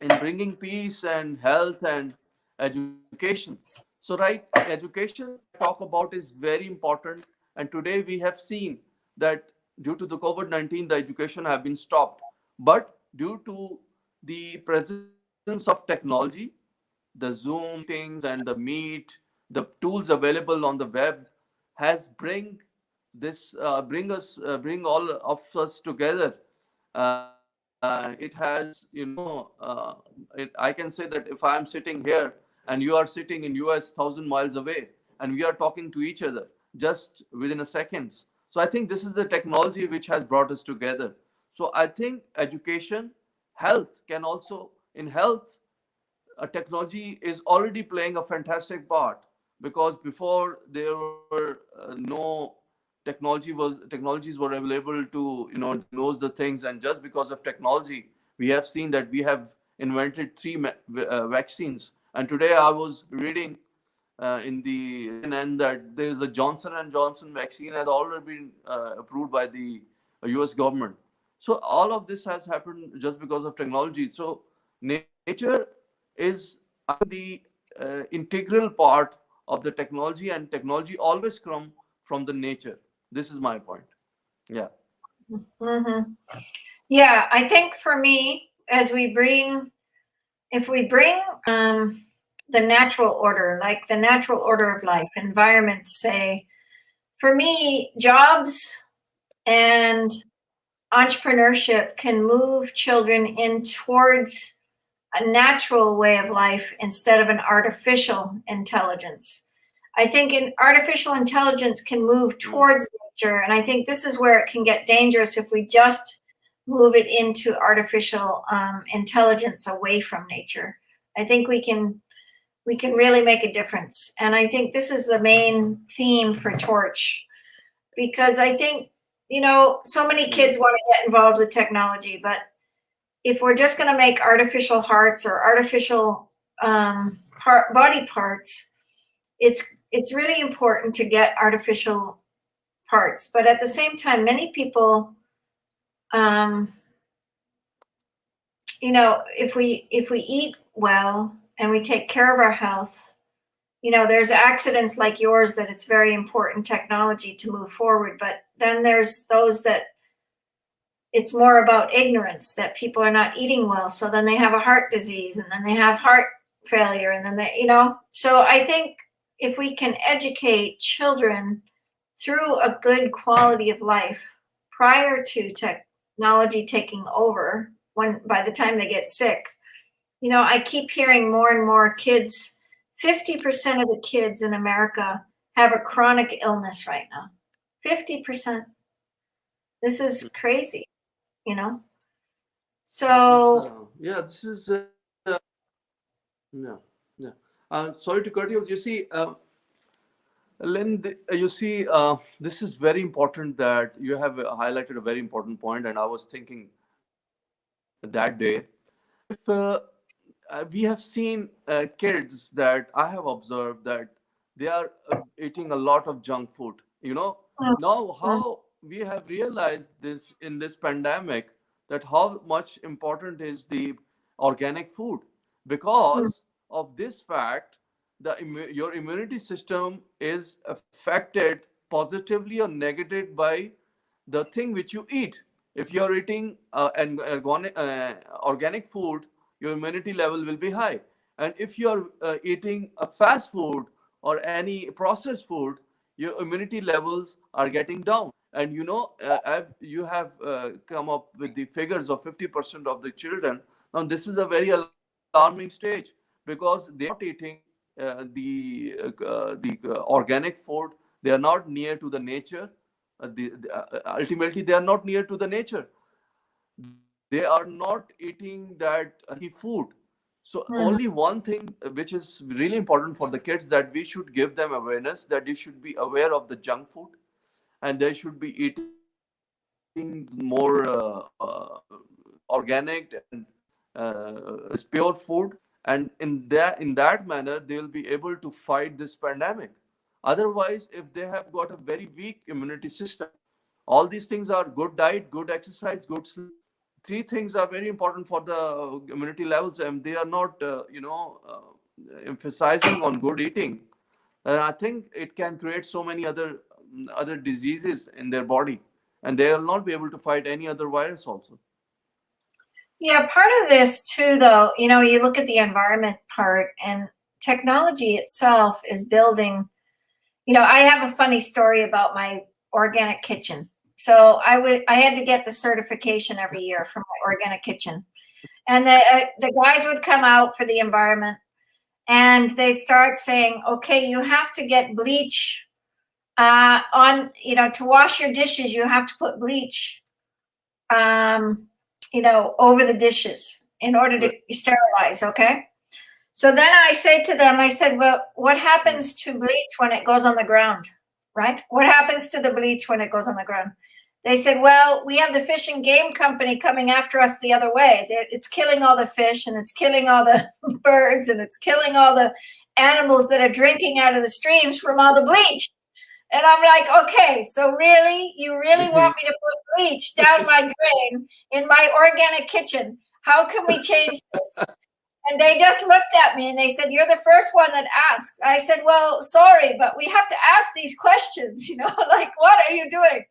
in bringing peace and health and education. So right, education I talk about is very important, and today we have seen that due to the COVID-19, the education have been stopped. But due to the presence of technology, the Zoom meetings and the Meet, the tools available on the web has bring all of us together. It has, I can say that if I am sitting here and you are sitting in US 1,000 miles away, and we are talking to each other just within a seconds. So I think this is the technology which has brought us together. So I think education, health can also, in health, technology is already playing a fantastic part, because before there were no technologies were available to diagnose the things. And just because of technology, we have seen that we have invented three vaccines. And today I was reading in the CNN that there is a Johnson and Johnson vaccine has already been approved by the US government. So all of this has happened just because of technology. So nature is the integral part of the technology, and technology always come from the nature. This is my point. Yeah. Mhm. Yeah, I think for me, if we bring the natural order, like the natural order of life, environment, say, for me, jobs and entrepreneurship can move children in towards a natural way of life instead of an artificial intelligence. I think an artificial intelligence can move towards nature, and I think this is where it can get dangerous if we just move it into artificial intelligence away from nature. I think we can really make a difference, and I think this is the main theme for Torch, because I think so many kids want to get involved with technology, but if we're just going to make artificial hearts or artificial body parts, it's really important to get artificial parts. But at the same time, many people, if we eat well and we take care of our health, there's accidents like yours that it's very important technology to move forward. But then there's those that it's more about ignorance, that people are not eating well. So then they have a heart disease, and then they have heart failure. And then so I think if we can educate children through a good quality of life prior to technology taking over, by the time they get sick, I keep hearing more and more kids, 50% of the kids in America have a chronic illness right now. 50%. This is crazy. So This is yeah, yeah. Sorry to cut you. You see, Lynn, this is very important that you have highlighted a very important point, and I was thinking that day. If we have seen kids that I have observed that they are eating a lot of junk food. Mm, Now mm, how we have realized this in this pandemic, that how much important is the organic food. mm, Because of this fact, your immunity system is affected positively or negative by the thing which you eat. If you're eating organic food, your immunity level will be high. And if you're eating a fast food or any processed food, your immunity levels are getting down. And you have come up with the figures of 50% of the children. Now, this is a very alarming stage, because they are not eating the organic food. They are not near to the nature. Ultimately, they are not near to the nature. They are not eating that healthy food. So only mm. one thing which is really important for the kids, that we should give them awareness that they should be aware of the junk food, and they should be eating more organic and is pure food. And in that manner, they'll be able to fight this pandemic. Otherwise, if they have got a very weak immunity system, all these things are good diet, good exercise, good sleep. Three things are very important for the immunity levels, and they are not emphasizing on good eating. And I think it can create so many other diseases in their body, and they will not be able to fight any other virus also. Yeah, part of this too, though, you look at the environment part, and technology itself is building. I have a funny story about my organic kitchen. So I had to get the certification every year for my organic kitchen, and the guys would come out for the environment, and they'd start saying, "Okay, you have to get bleach on, to wash your dishes. You have to put bleach, um, over the dishes in order to Right. sterilize." Okay. So then I say to them, I said, "Well, what happens to bleach when it goes on the ground, right? What happens to the bleach when it goes on the ground?" They said, "Well, we have the Fish and Game Company coming after us the other way. It's killing all the fish, and it's killing all the birds, and it's killing all the animals that are drinking out of the streams from all the bleach." And I'm like, "Okay, so really, you really want me to put bleach down my drain in my organic kitchen? How can we change this?" And they just looked at me and they said, "You're the first one that asked." I said, "Well, sorry, but we have to ask these questions, like, what are you doing?"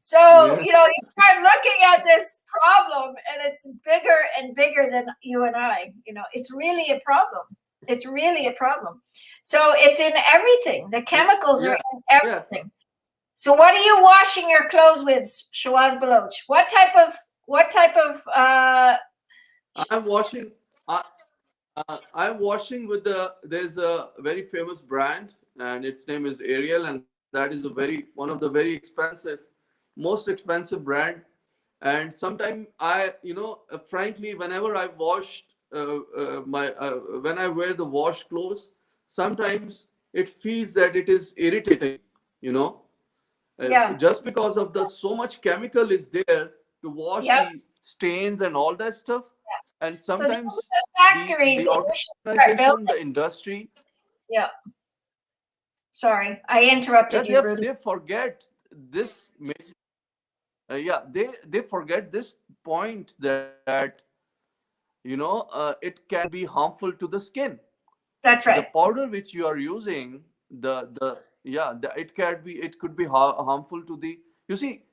So, Yeah. you start looking at this problem, and it's bigger and bigger than you and I. It's really a problem. It's really a problem. So it's in everything. The chemicals are Yeah. in Yeah. everything. So what are you washing your clothes with, Shawaz Baloch? What type of I'm washing. I, I'm washing with there's a very famous brand, and its name is Ariel, and that is one of the very expensive, most expensive brand. And sometimes frankly, whenever I washed my when I wear the wash clothes, sometimes it feels that it is irritating, you know, yeah, just because of the so much chemical is there to wash yep. the stains and all that stuff. And So the sometimes factories the that you should start organization, building. the industry, Yeah. Sorry, I yeah, interrupted you, Rudy. they forget this major, they forget this point, that it can be harmful to the skin. That's The right. powder which you are using, the yeah the, it could be harmful to the, you see,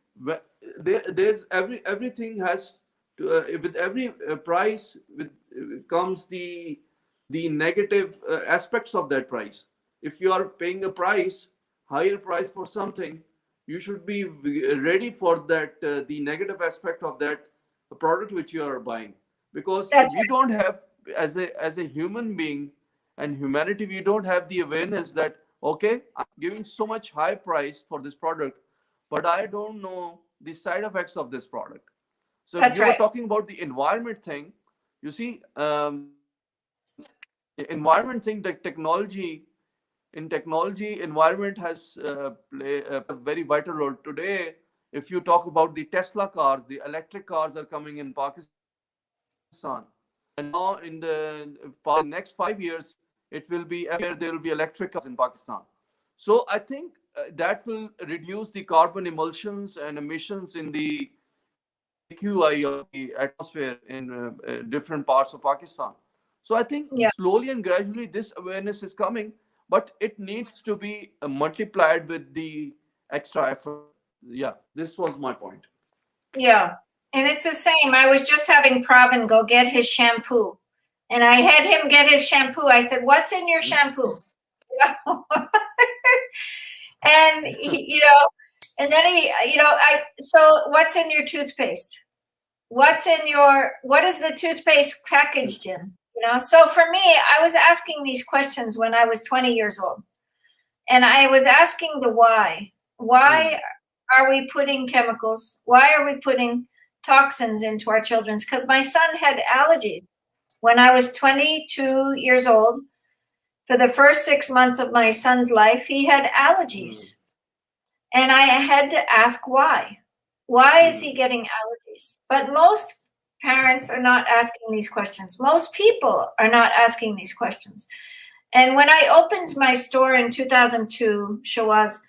there's everything has to, with every price with comes the negative aspects of that price. If you are paying a price, higher price for something, you should be ready for that, the negative aspect of that product which you are buying. Because That's we don't have, as a human being and humanity, we don't have the awareness that, okay, I'm giving so much high price for this product, but I don't know the side effects of this product. So that's you were right. talking about the environment thing. You see, environment thing, the technology, in technology, environment has play a very vital role today. If you talk about the Tesla cars, the electric cars are coming in Pakistan. And now in the next 5 years, it will be every year there will be electric cars in Pakistan. So I think that will reduce the carbon emulsions and emissions in the AQI of the atmosphere in different parts of Pakistan. So I think Yeah. slowly and gradually this awareness is coming, but it needs to be multiplied with the extra effort. Yeah, this was my point. Yeah. And it's the same. I was just having Pravin go get his shampoo. And I had him get his shampoo. I said, "What's in your shampoo?" And and then so what's in your toothpaste? What is the toothpaste packaged in? So for me, I was asking these questions when I was 20 years old. And I was asking the why. Why are we putting chemicals? Why are we putting toxins into our children's? Because my son had allergies when I was 22 years old. For the first 6 months of my son's life, he had allergies. And I had to ask why. Why is he getting allergies? But most parents are not asking these questions. Most people are not asking these questions. And when I opened my store in 2002, Shawaz,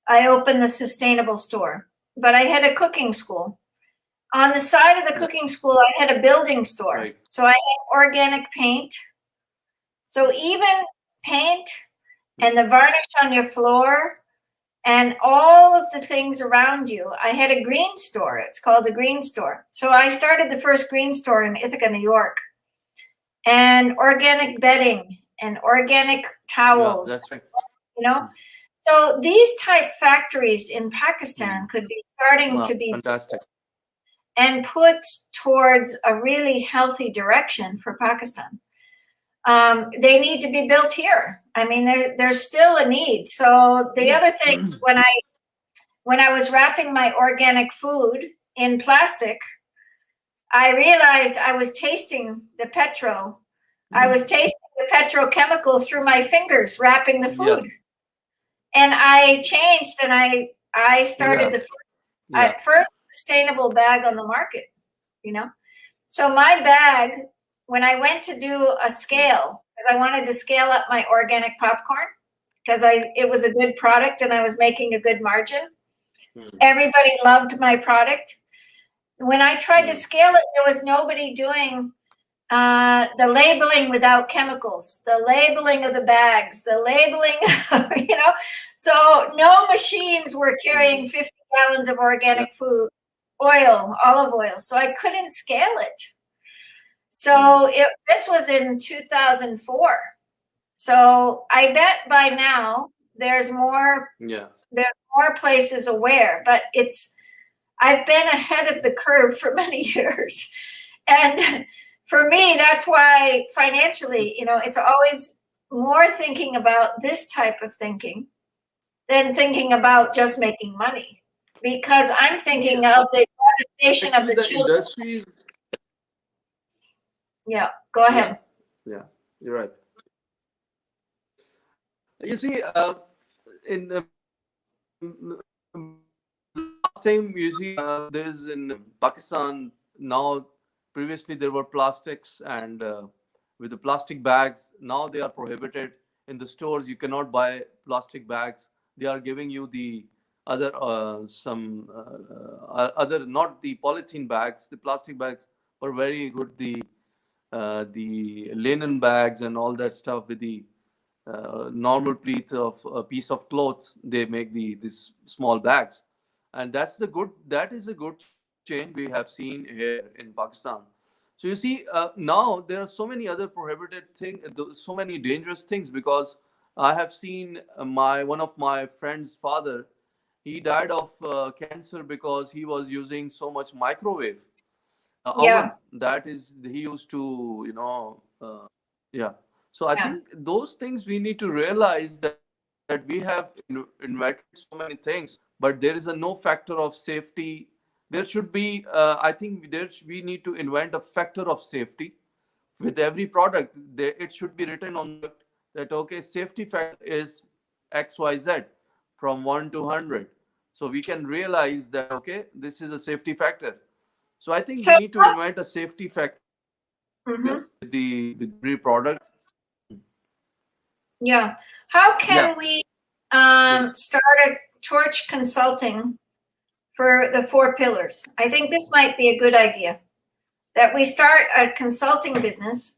I opened the sustainable store. But I had a cooking school. On the side of the cooking school, I had a building store. Right. So I had organic paint. So even paint and the varnish on your floor and all of the things around you. I had a green store. It's called a green store. So I started the first green store in Ithaca, New York. And organic bedding and organic towels. Yeah, that's right. So these type factories in Pakistan could be starting to be fantastic. And put towards a really healthy direction for Pakistan. They need to be built here. I mean, there's still a need. So the other thing, when I was wrapping my organic food in plastic, I realized I was tasting the I was tasting the petrochemical through my fingers wrapping the food. Yeah. And I changed and I started the first sustainable bag on the market, So my bag, when I went to do a scale, because I wanted to scale up my organic popcorn, because it was a good product and I was making a good margin. Everybody loved my product. When I tried to scale it, there was nobody doing the labeling without chemicals, the labeling of the bags, the labeling, So no machines were carrying 50 gallons of organic food, olive oil. So I couldn't scale it. So this was in 2004. So I bet by now there's more places aware, but I've been ahead of the curve for many years. And for me, that's why financially, it's always more thinking about this type of thinking than thinking about just making money. Because I'm thinking of the devastation of the children. Industries. Yeah, go ahead. Yeah, you're right. You see, in last time, there's in Pakistan now. Previously, there were plastics and with the plastic bags. Now they are prohibited in the stores. You cannot buy plastic bags. They are giving you the other other, not the polythene bags. The plastic bags were very good. The linen bags and all that stuff with the normal piece of clothes. They make these small bags, and that is a good change we have seen here in Pakistan. So you see, now there are so many other prohibited things, so many dangerous things, because I have seen one of my friend's father, he died of cancer because he was using so much microwave oven. That is, he used to, So I think those things we need to realize that we have invented so many things, but there is no factor of safety. There should be, I think we need to invent a factor of safety with every product. It should be written on that, okay, safety factor is XYZ from 1 to 100. So we can realize that, okay, this is a safety factor. So I think we need to invent a safety factor Mhm. the dairy product. Yeah. How can Yeah. we Yes. start a torch consulting for the 4 pillars? I think this might be a good idea. That we start a consulting business,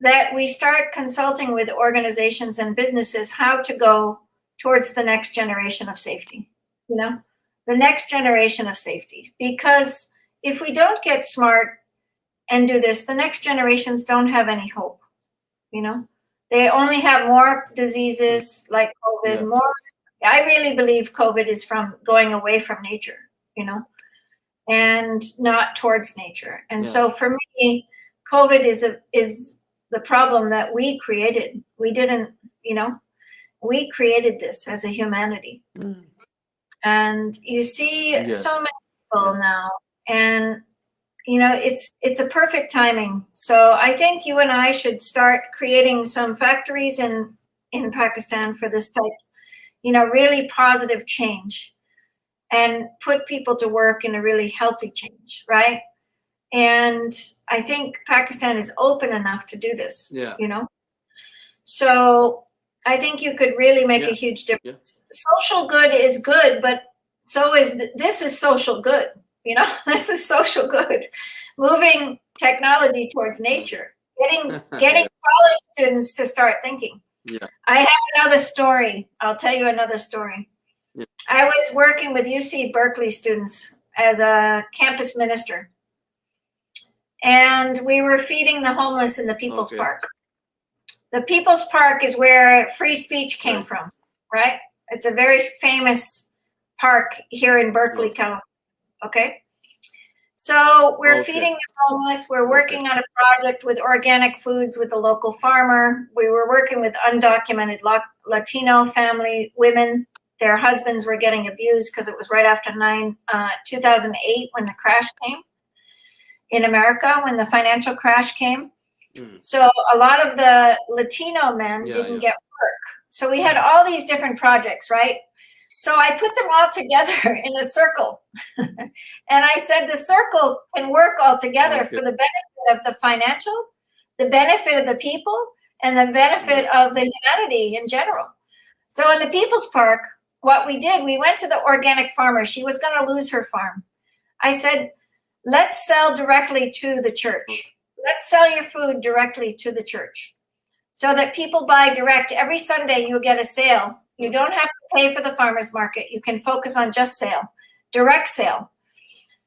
that we start consulting with organizations and businesses how to go towards the next generation of safety, you know, the next generation of safety. Because if we don't get smart and do this, the next generations don't have any hope, you know. They only have more diseases like COVID, Yeah. more. I really believe COVID is from going away from nature, you know, and not towards nature. And Yeah. so for me, COVID is the problem that we created. We didn't, you know, we created this as a humanity. And you see Yes. so many people Yes. now, and you know, it's a perfect timing. So I think you and I should start creating some factories in Pakistan for this type, you know, really positive change, and put people to work in a really healthy change, right? And I think Pakistan is open enough to do this, Yeah. you know? So I think you could really make Yeah. a huge difference. Social good is good, but so is this is social good, you know? This is social good. Moving technology towards nature, getting college students to start thinking. Yeah. I have another story. I'll tell you another story. Yeah. I was working with UC Berkeley students as a campus minister, and we were feeding the homeless in the People's Okay. Park. The People's Park is where free speech came Right. from, right? It's a very famous park here in Berkeley, Okay. California. Okay. So we're Okay. feeding the homeless. We're working on a project with organic foods with the local farmer. We were working with undocumented Latino family women. Their husbands were getting abused because it was right after 2008 when the crash came in America, when the financial crash came. So a lot of the Latino men Yeah, didn't yeah. get work. So we had all these different projects, right? So I put them all together in a circle. And I said, the circle can work all together Okay. for the benefit of the financial, the benefit of the people, and the benefit of the humanity in general. So in the People's Park, what we did, we went to the organic farmer. She was going to lose her farm. I said, let's sell directly to the church. Let's sell your food directly to the church so that people buy direct. Every Sunday you'll get a sale. You don't have to pay for the farmer's market. You can focus on just sale, direct sale.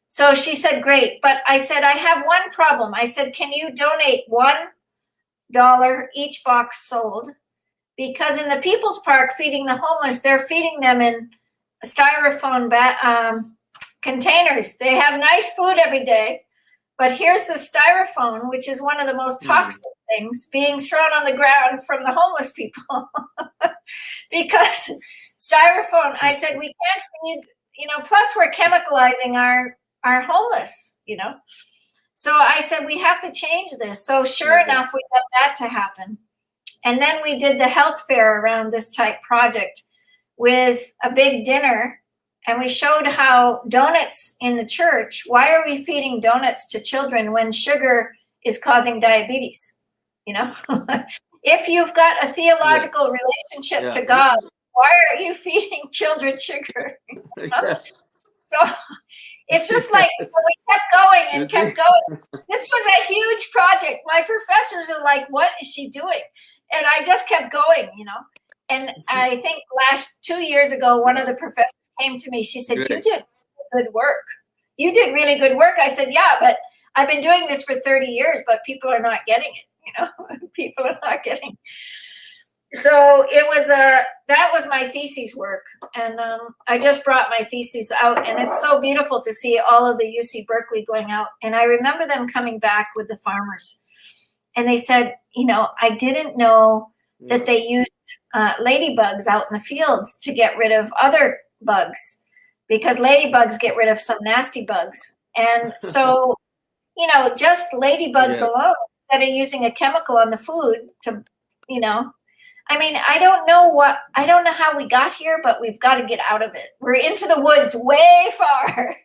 So she said, great. But I said, I have one problem. I said, can you donate $1 each box sold? Because in the People's Park, feeding the homeless, they're feeding them in styrofoam containers. They have nice food every day. But here's the styrofoam, which is one of the most toxic things, being thrown on the ground from the homeless people. Because styrofoam, I said, we can't feed, you know, plus we're chemicalizing our homeless, you know. So I said, we have to change this. So sure enough, we got that to happen. And then we did the health fair around this type project with a big dinner. And we showed how donuts in the church, why are we feeding donuts to children when sugar is causing diabetes? You know, if you've got a theological relationship to God, why are you feeding children sugar? So it's just like, so we kept going and kept going. This was a huge project. My professors are like, what is she doing? And I just kept going, you know. And I think 2 years ago, one of the professors came to me. She said, you did good work. You did really good work. I said, yeah, but I've been doing this for 30 years, but people are not getting it, you know. People are not getting it. So it was that was my thesis work. And I just brought my thesis out, and it's so beautiful to see all of the UC Berkeley going out. And I remember them coming back with the farmers. And they said, you know, I didn't know that they used ladybugs out in the fields to get rid of other bugs, because ladybugs get rid of some nasty bugs. And so, you know, just ladybugs alone, instead of using a chemical on the food to, you know, I mean, I don't know how we got here, but we've got to get out of it. We're into the woods way far.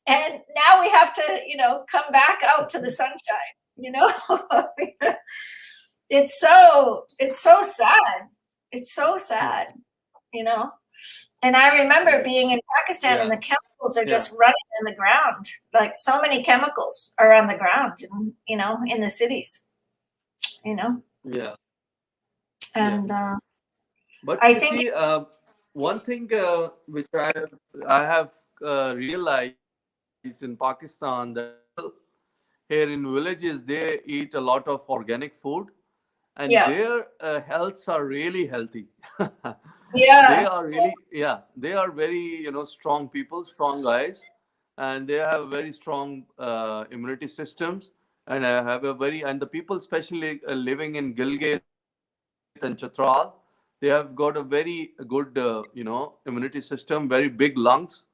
And now we have to, you know, come back out to the sunshine, you know. It's so sad. It's so sad, you know. And I remember being in Pakistan and Yeah. the chemicals are Yeah. just running in the ground. Like so many chemicals are on the ground, you know, in the cities, you know. Yeah. Yeah. And But I you think, see, one thing which I have realized in Pakistan, that here in villages they eat a lot of organic food, and yeah, their healths are really healthy. They yeah, are really, yeah, they are very, strong people, strong guys, and they have very strong immunity systems, and have a very, and the people especially living in Gilgit and Chitral, they have got a very good, immunity system, very big lungs,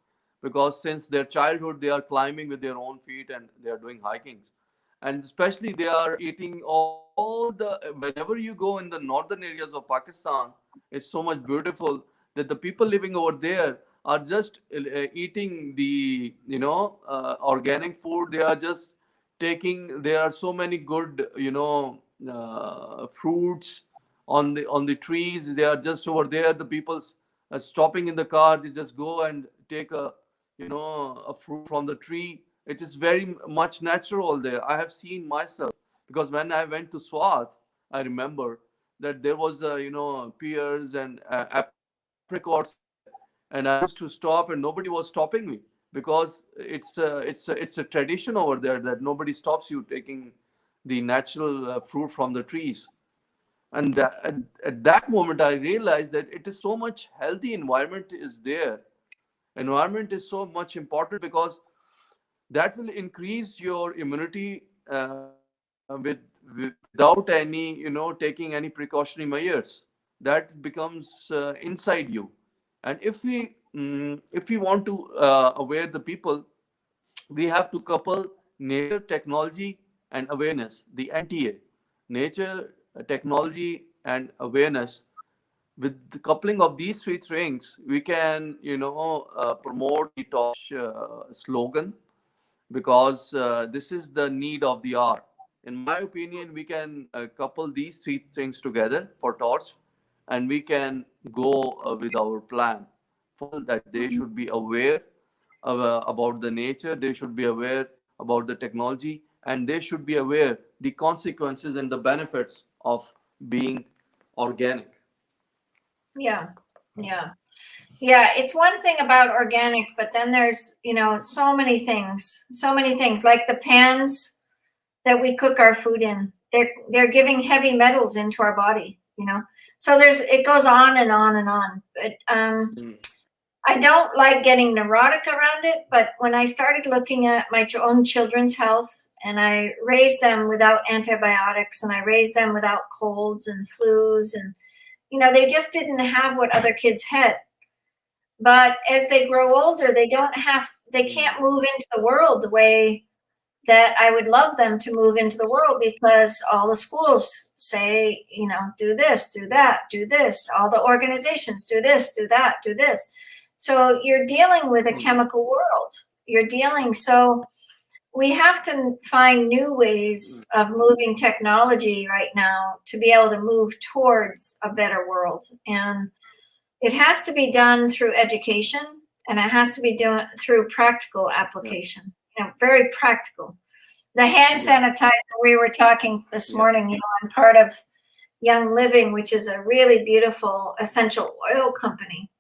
because since their childhood they are climbing with their own feet and they are doing hikings, and especially they are eating all the. Whenever you go in the northern areas of Pakistan, it's so much beautiful that the people living over there are just eating the, organic food. They are just taking. There are so many good, fruits on the trees. They are just over there. The people stopping in the car, they just go and take a fruit from the tree. It is very much natural there. I have seen myself, because when I went to Swat, I remember that there was pears and apricots there, and I used to stop and nobody was stopping me, because it's a tradition over there that nobody stops you taking the natural fruit from the trees. And at that moment I realized that it is so much healthy environment is there. Environment is so much important, because that will increase your immunity without any, taking any precautionary measures. That becomes inside you. And if we want to aware the people, we have to couple nature, technology, and awareness, the NTA. Nature, technology, and awareness. With the coupling of these three things, we can, promote the torch slogan, because this is the need of the hour. In my opinion, we can couple these three things together for torch, and we can go with our plan for that. They should be aware about the nature, they should be aware about the technology, and they should be aware the consequences and the benefits of being organic. yeah, yeah. Yeah, it's one thing about organic, but then there's, you know, so many things like the pans that we cook our food in. They're giving heavy metals into our body, you know. So it goes on and on and on. But Mm. I don't like getting neurotic around it, but when I started looking at my own children's health and I raised them without antibiotics and I raised them without colds and flus and you know, they just didn't have what other kids had. But as they grow older, they can't move into the world the way that I would love them to move into the world because all the schools say, you know, do this, do that, do this. All the organizations do this, do that, do this. So you're dealing with a chemical world. So we have to find new ways of moving technology right now to be able to move towards a better world. And it has to be done through education and it has to be done through practical application, you know, very practical. The hand sanitizer we were talking this morning, you know, I'm part of Young Living, which is a really beautiful essential oil company.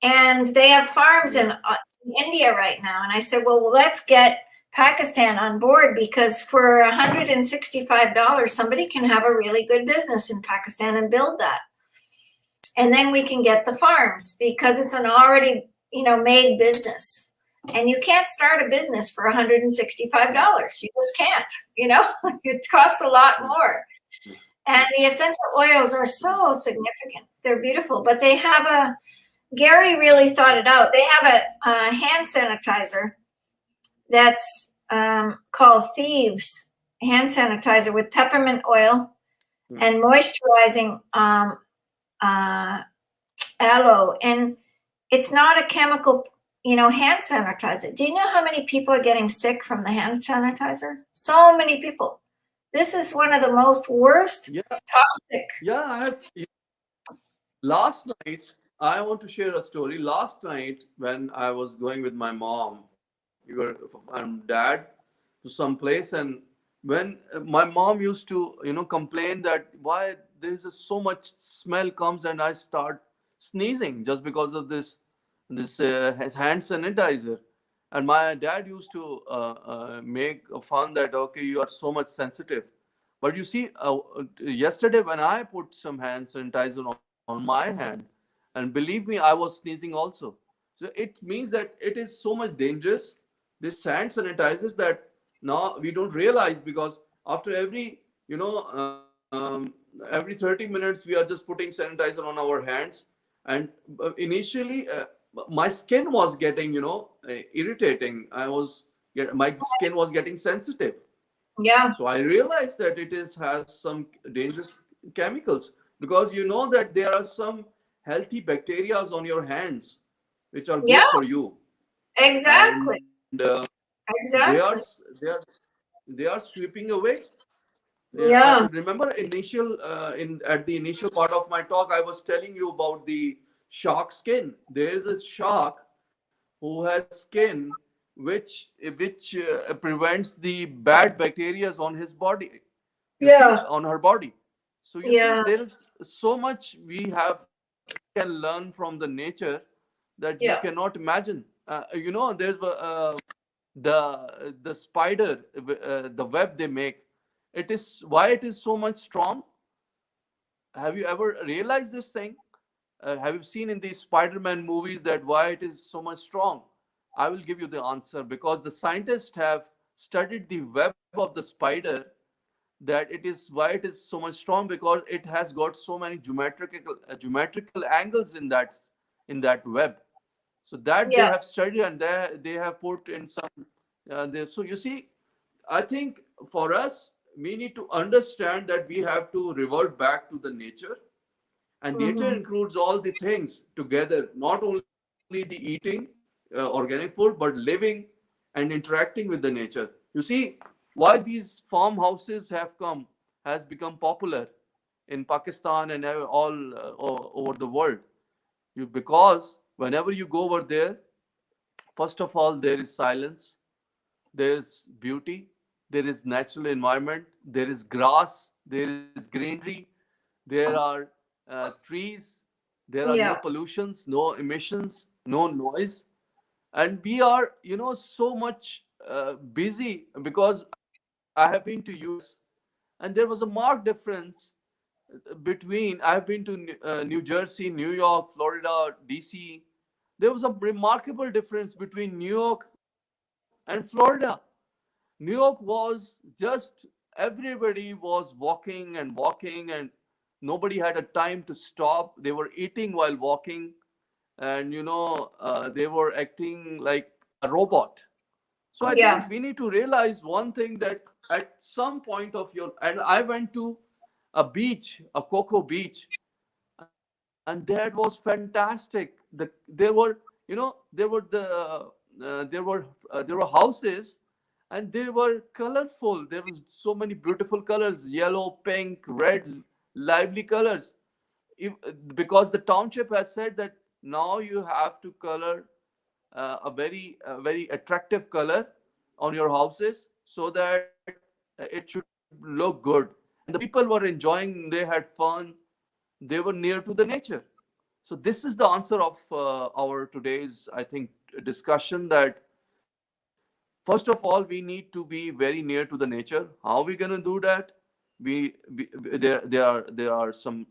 And they have farms in India right now. And I said, well, let's get Pakistan on board because for $165, somebody can have a really good business in Pakistan and build that. And then we can get the farms because it's an already, you know, made business. And you can't start a business for $165. You just can't, you know, it costs a lot more. And the essential oils are so significant. They're beautiful, but they have Gary really thought it out. They have a hand sanitizer that's called Thieves hand sanitizer with peppermint oil and moisturizing aloe. And it's not a chemical hand sanitizer. Do you know how many people are getting sick from the hand sanitizer? So many people. This is one of the most worst Yeah, toxic. yeah. Last night, I want to share a story. Last night, when I was going with my mom, and dad to some place, and when my mom used to, complain that why there's so much smell comes, and I start sneezing just because of this hand sanitizer. And my dad used to make fun that, okay, you are so much sensitive. But you see, yesterday when I put some hand sanitizer on my hand, and believe me, I was sneezing also. So it means that it is so much dangerous, this hand sanitizer, that now we don't realize, because after every 30 minutes we are just putting sanitizer on our hands. And initially, my skin was getting, irritating. My skin was getting sensitive. Yeah. So I realized that it has some dangerous chemicals, because you know that there are some healthy bacteria on your hands which are Yeah, good for you. exactly. And they are Exactly. they are sweeping away. Yeah, I Yeah. remember initial in at the initial part of my talk, I was telling you about the shark skin. There is a shark who has skin which prevents the bad bacteria on his body. You see, Yeah. on her body. So you see, Yeah. there is so much we can learn from the nature that you Yeah. cannot imagine. There's the spider, the web they make. It is why it is so much strong. Have you ever realized this thing? Have you seen in these Spider-Man movies that why it is so much strong? I will give you the answer, because the scientists have studied the web of the spider, that it is so much strong, because it has got so many geometrical angles in that web. So that they Yeah. have studied, and they have put in some. So you see, I think for us, we need to understand that we have to revert back to the nature. And nature Hmm. includes all the things together, not only the eating organic food, but living and interacting with the nature. You see, why these farmhouses have come, has become popular in Pakistan and all over the world. Because whenever you go over there, first of all, there is silence, there is beauty, there is natural environment, there is grass, there is greenery, there are trees, there are no Yeah. pollutions, no emissions, no noise. And we are, so much busy, because I have been to US, and there was a marked difference between, I have been to New Jersey, New York, Florida, DC. There was a remarkable difference between New York and Florida. New York was just, everybody was walking and walking, and nobody had a time to stop. They were eating while walking, and they were acting like a robot. So I Yeah. think we need to realize one thing, that at some point of your, and I went to a beach, a Cocoa Beach, and that was fantastic. There were, there were houses, and they were colorful. There was so many beautiful colors: yellow, pink, red, lively colors. Because the township has said that now you have to color a very attractive color on your houses, so that it should look good. And the people were enjoying, they had fun, they were near to the nature. So this is the answer of our today's, I think, discussion, that first of all, we need to be very near to the nature. How are we going to do that? There are some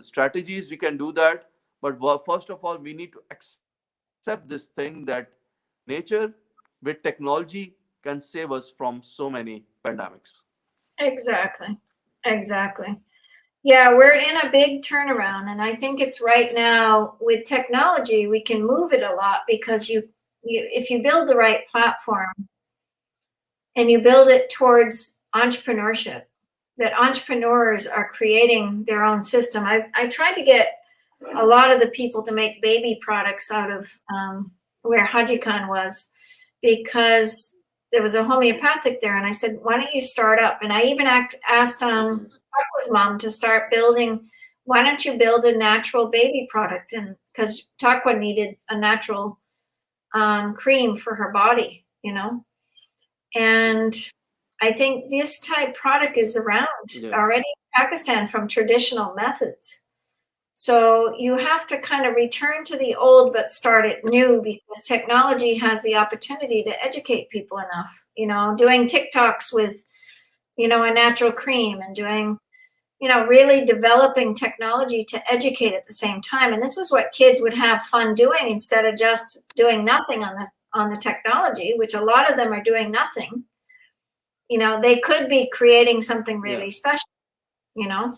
strategies we can do that. But first of all, we need to accept this thing, that nature with technology can save us from so many pandemics. Exactly. Exactly. Yeah, we're in a big turnaround, and I think it's right now with technology we can move it a lot, because you if you build the right platform and you build it towards entrepreneurship, that entrepreneurs are creating their own system. I tried to get a lot of the people to make baby products out of where Haji Khan was, because there was a homeopathic there. And I said, why don't you start up? And I even asked Takwa's mom to start building, why don't you build a natural baby product? And because Takwa needed a natural cream for her body, you know? And I think this type product is around already in Pakistan from traditional methods. So you have to kind of return to the old, but start it new, because technology has the opportunity to educate people enough, you know, doing TikToks with, you know, a natural cream, and doing, you know, really developing technology to educate at the same time. And this is what kids would have fun doing, instead of just doing nothing on the technology, which a lot of them are doing nothing. You know, they could be creating something really special, you know.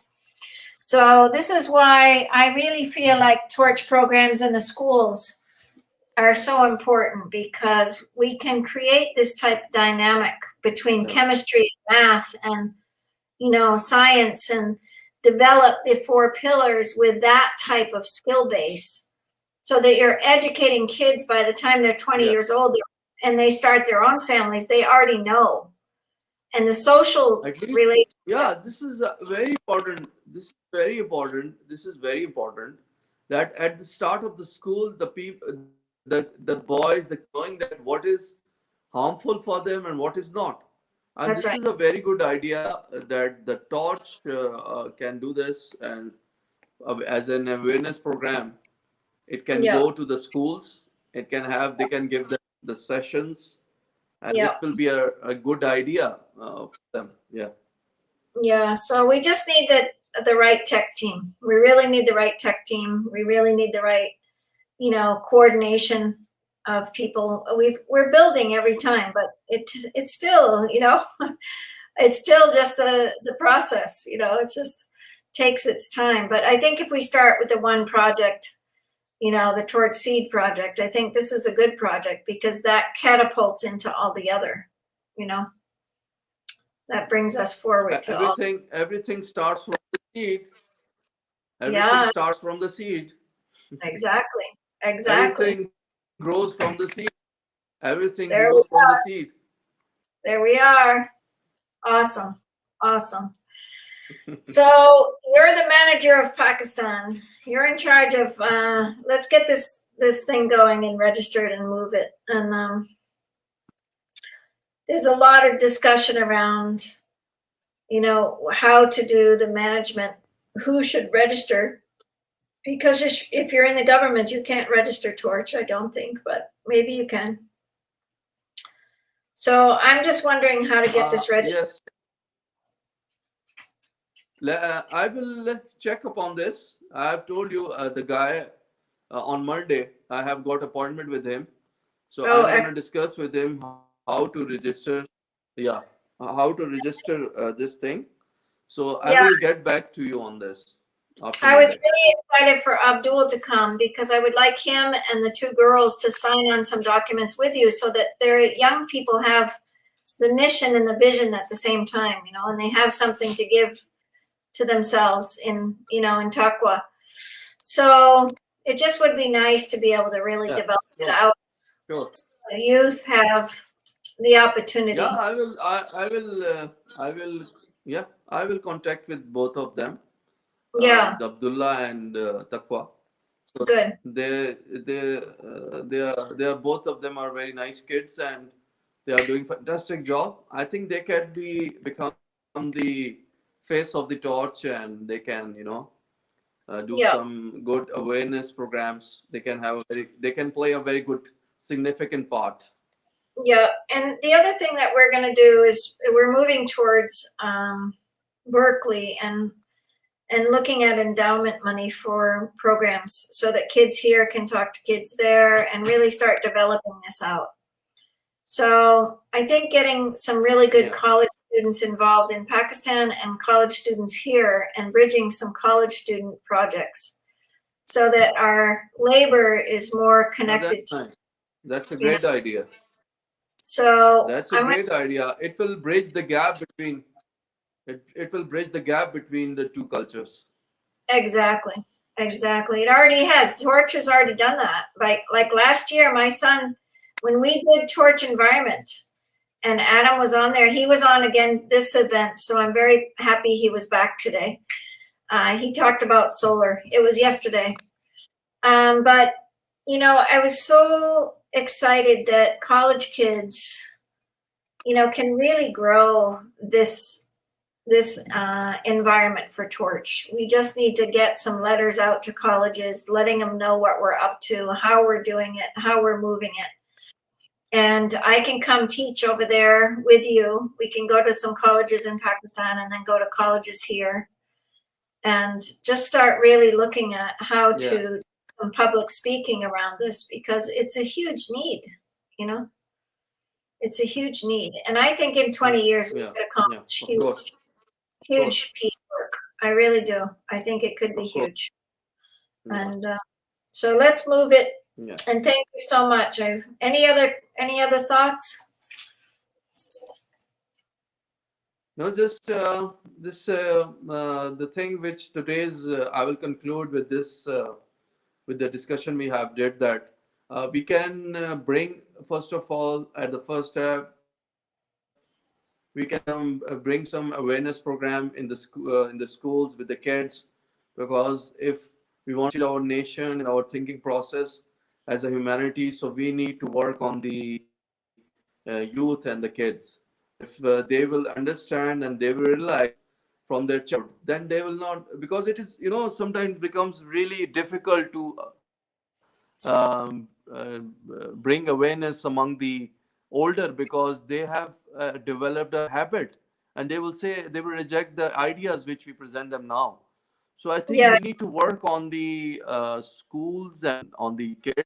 So this is why I really feel like torch programs in the schools are so important, because we can create this type of dynamic between chemistry, math, and, you know, science, and develop the 4 pillars with that type of skill base, so that you're educating kids by the time they're 20 years old and they start their own families, they already know. And the social relationship. Yeah, this is very important. This is very important. This is very important that at the start of the school, the people, the boys, the knowing that what is harmful for them and what is not. And That's this right. is a very good idea that the torch can do this, and as an awareness program, it can go to the schools. It can have, they can give them the sessions, and it will be a good idea for them. Yeah, so we just need the right tech team. We really need the right tech team. We really need the right, you know, coordination of people. We're building every time, but it's still, you know, it's still just the process, you know. It just takes its time. But I think if we start with the one project, you know, the Torch Seed project, I think this is a good project, because that catapults into all the other, you know. That brings us forward to everything starts from the seed. Everything starts from the seed. Exactly. Everything grows from the seed. Everything grows from the seed. There we are. Awesome. So you're the manager of Pakistan. You're in charge of, let's get this thing going and registered and move it. And there's a lot of discussion around, you know, how to do the management, who should register, because if you're in the government, you can't register Torch, I don't think, but maybe you can. So I'm just wondering how to get this registered. Yes. I will check upon this. I have told you the guy on Monday, I have got appointment with him. So I'm going to discuss with him how to register. Yeah, how to register this thing. So I will get back to you on this. I was really excited for Abdul to come, because I would like him and the 2 girls to sign on some documents with you, so that their young people have the mission and the vision at the same time, you know, and they have something to give to themselves in, you know, in Taqwa. So it just would be nice to be able to really develop it out. Sure. So the youth have the opportunity. Yeah, I will contact with both of them. Abdullah and Taqwa. So good. They are both of them are very nice kids, and they are doing fantastic job. I think they can become the face of the torch, and they can, you know, do some good awareness programs. They can play a very good, significant part. Yeah, and the other thing that we're going to do is we're moving towards Berkeley and looking at endowment money for programs, so that kids here can talk to kids there and really start developing this out. So I think getting some really good college students involved in Pakistan and college students here, and bridging some college student projects, so that our labor is more connected. That's a great idea. So that's a great idea. It will bridge the gap between. It will bridge the gap between the 2 cultures. Exactly. Exactly. It already has. Torch has already done that. Like last year, my son, when we did Torch Environment, and Adam was on there, he was on again this event. So I'm very happy he was back today. He talked about solar. It was yesterday. But you know, I was so excited that college kids, you know, can really grow this environment for Torch. We just need to get some letters out to colleges, letting them know what we're up to, how we're doing it, how we're moving it. And I can come teach over there with you. We can go to some colleges in Pakistan and then go to colleges here and just start really looking at how to do some public speaking around this, because it's a huge need, you know? It's a huge need. And I think in 20 years we could accomplish huge piece of work. I really do. I think it could be huge. And so let's move it. Yeah. And thank you so much. Any other thoughts? No, just the thing which today's I will conclude with this with the discussion we have did that we can bring, first of all, at the first step, we can bring some awareness program in the schools with the kids, because if we want to change our nation and our thinking process as a humanity, so we need to work on the youth and the kids. If they will understand and they will realize from their child, then they will not, because it is, you know, sometimes becomes really difficult to bring awareness among the older, because they have developed a habit, and they will say, they will reject the ideas which we present them now. So I think we need to work on the schools and on the kids.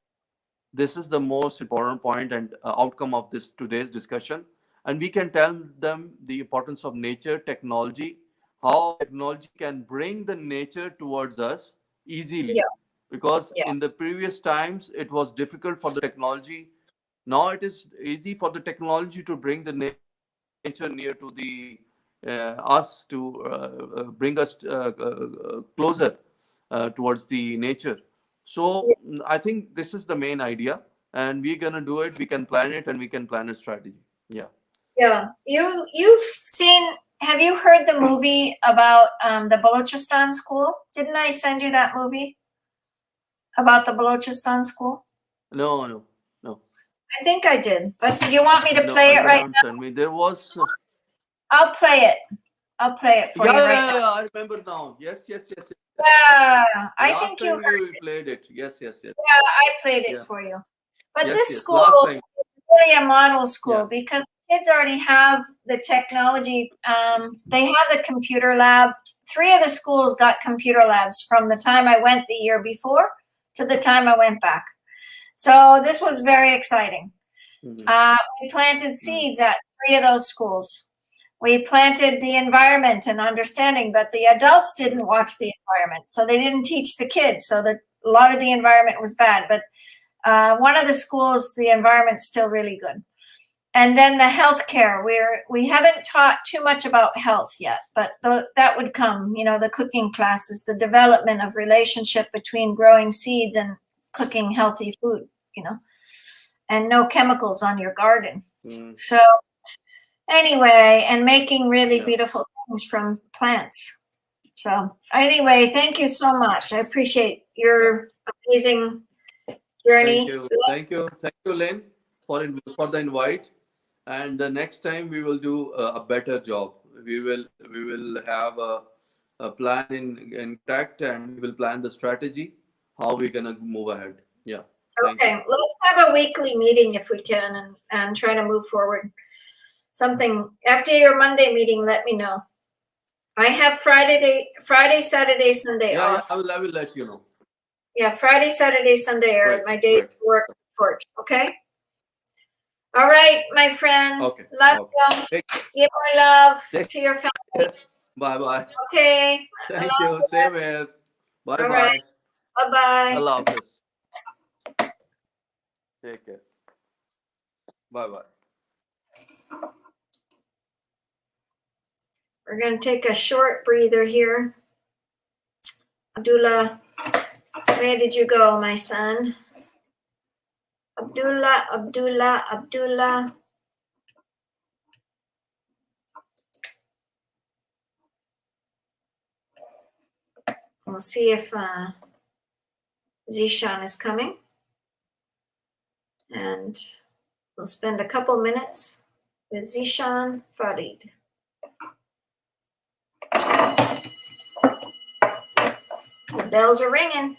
This is the most important point and outcome of this today's discussion. And we can tell them the importance of nature, technology, how technology can bring the nature towards us easily. Because in the previous times it was difficult for the technology. Now it is easy for the technology to bring the nature near to the us, to bring us closer towards the nature. So I think this is the main idea, and we're gonna do it. We can plan it, and we can plan a strategy. Yeah. Yeah. You've seen, have you heard the movie about the Balochistan school? Didn't I send you that movie about the Balochistan school? No. I think I did, but do you want me to play it right now? Send me. There was. I'll play it. I'll play it for you right now. Yeah. I remember now. Yes. Yeah, I Last think you time you played it. Yes. Yeah, I played it for you. But this school Last time. is really a model school because kids already have the technology. They have the computer lab. 3 of the schools got computer labs from the time I went the year before to the time I went back. So this was very exciting. We planted seeds at 3 of those schools. We planted the environment and understanding, but the adults didn't watch the environment. So they didn't teach the kids. So that a lot of the environment was bad. But one of the schools, the environment's still really good. And then the healthcare, we haven't taught too much about health yet, but that would come, you know, the cooking classes, the development of relationship between growing seeds and cooking healthy food, you know, and no chemicals on your garden. So anyway, and making really beautiful things from plants. So anyway, thank you so much. I appreciate your amazing journey. Thank you, Lynn, for the invite. And the next time we will do a better job. We will have a plan intact, and we will plan the strategy, how we're gonna move ahead. Yeah. Okay, let's have a weekly meeting if we can, and try to move forward. Something after your Monday meeting, let me know. I have Friday, Saturday, Sunday off. I will let you know. Yeah, Friday, Saturday, Sunday are my days to work with Torch. Okay. All right, my friend. Okay. Love you. Give my love to your family. Bye. Okay. Thank you. Same here. Bye. Right. Bye. Allah Hafiz. Take care. Bye. We're going to take a short breather here. Abdullah. Where did you go, my son? Abdullah, Abdullah, Abdullah. We'll see if Zishan is coming. And we'll spend a couple minutes with Zishan Farid. The bells are ringing.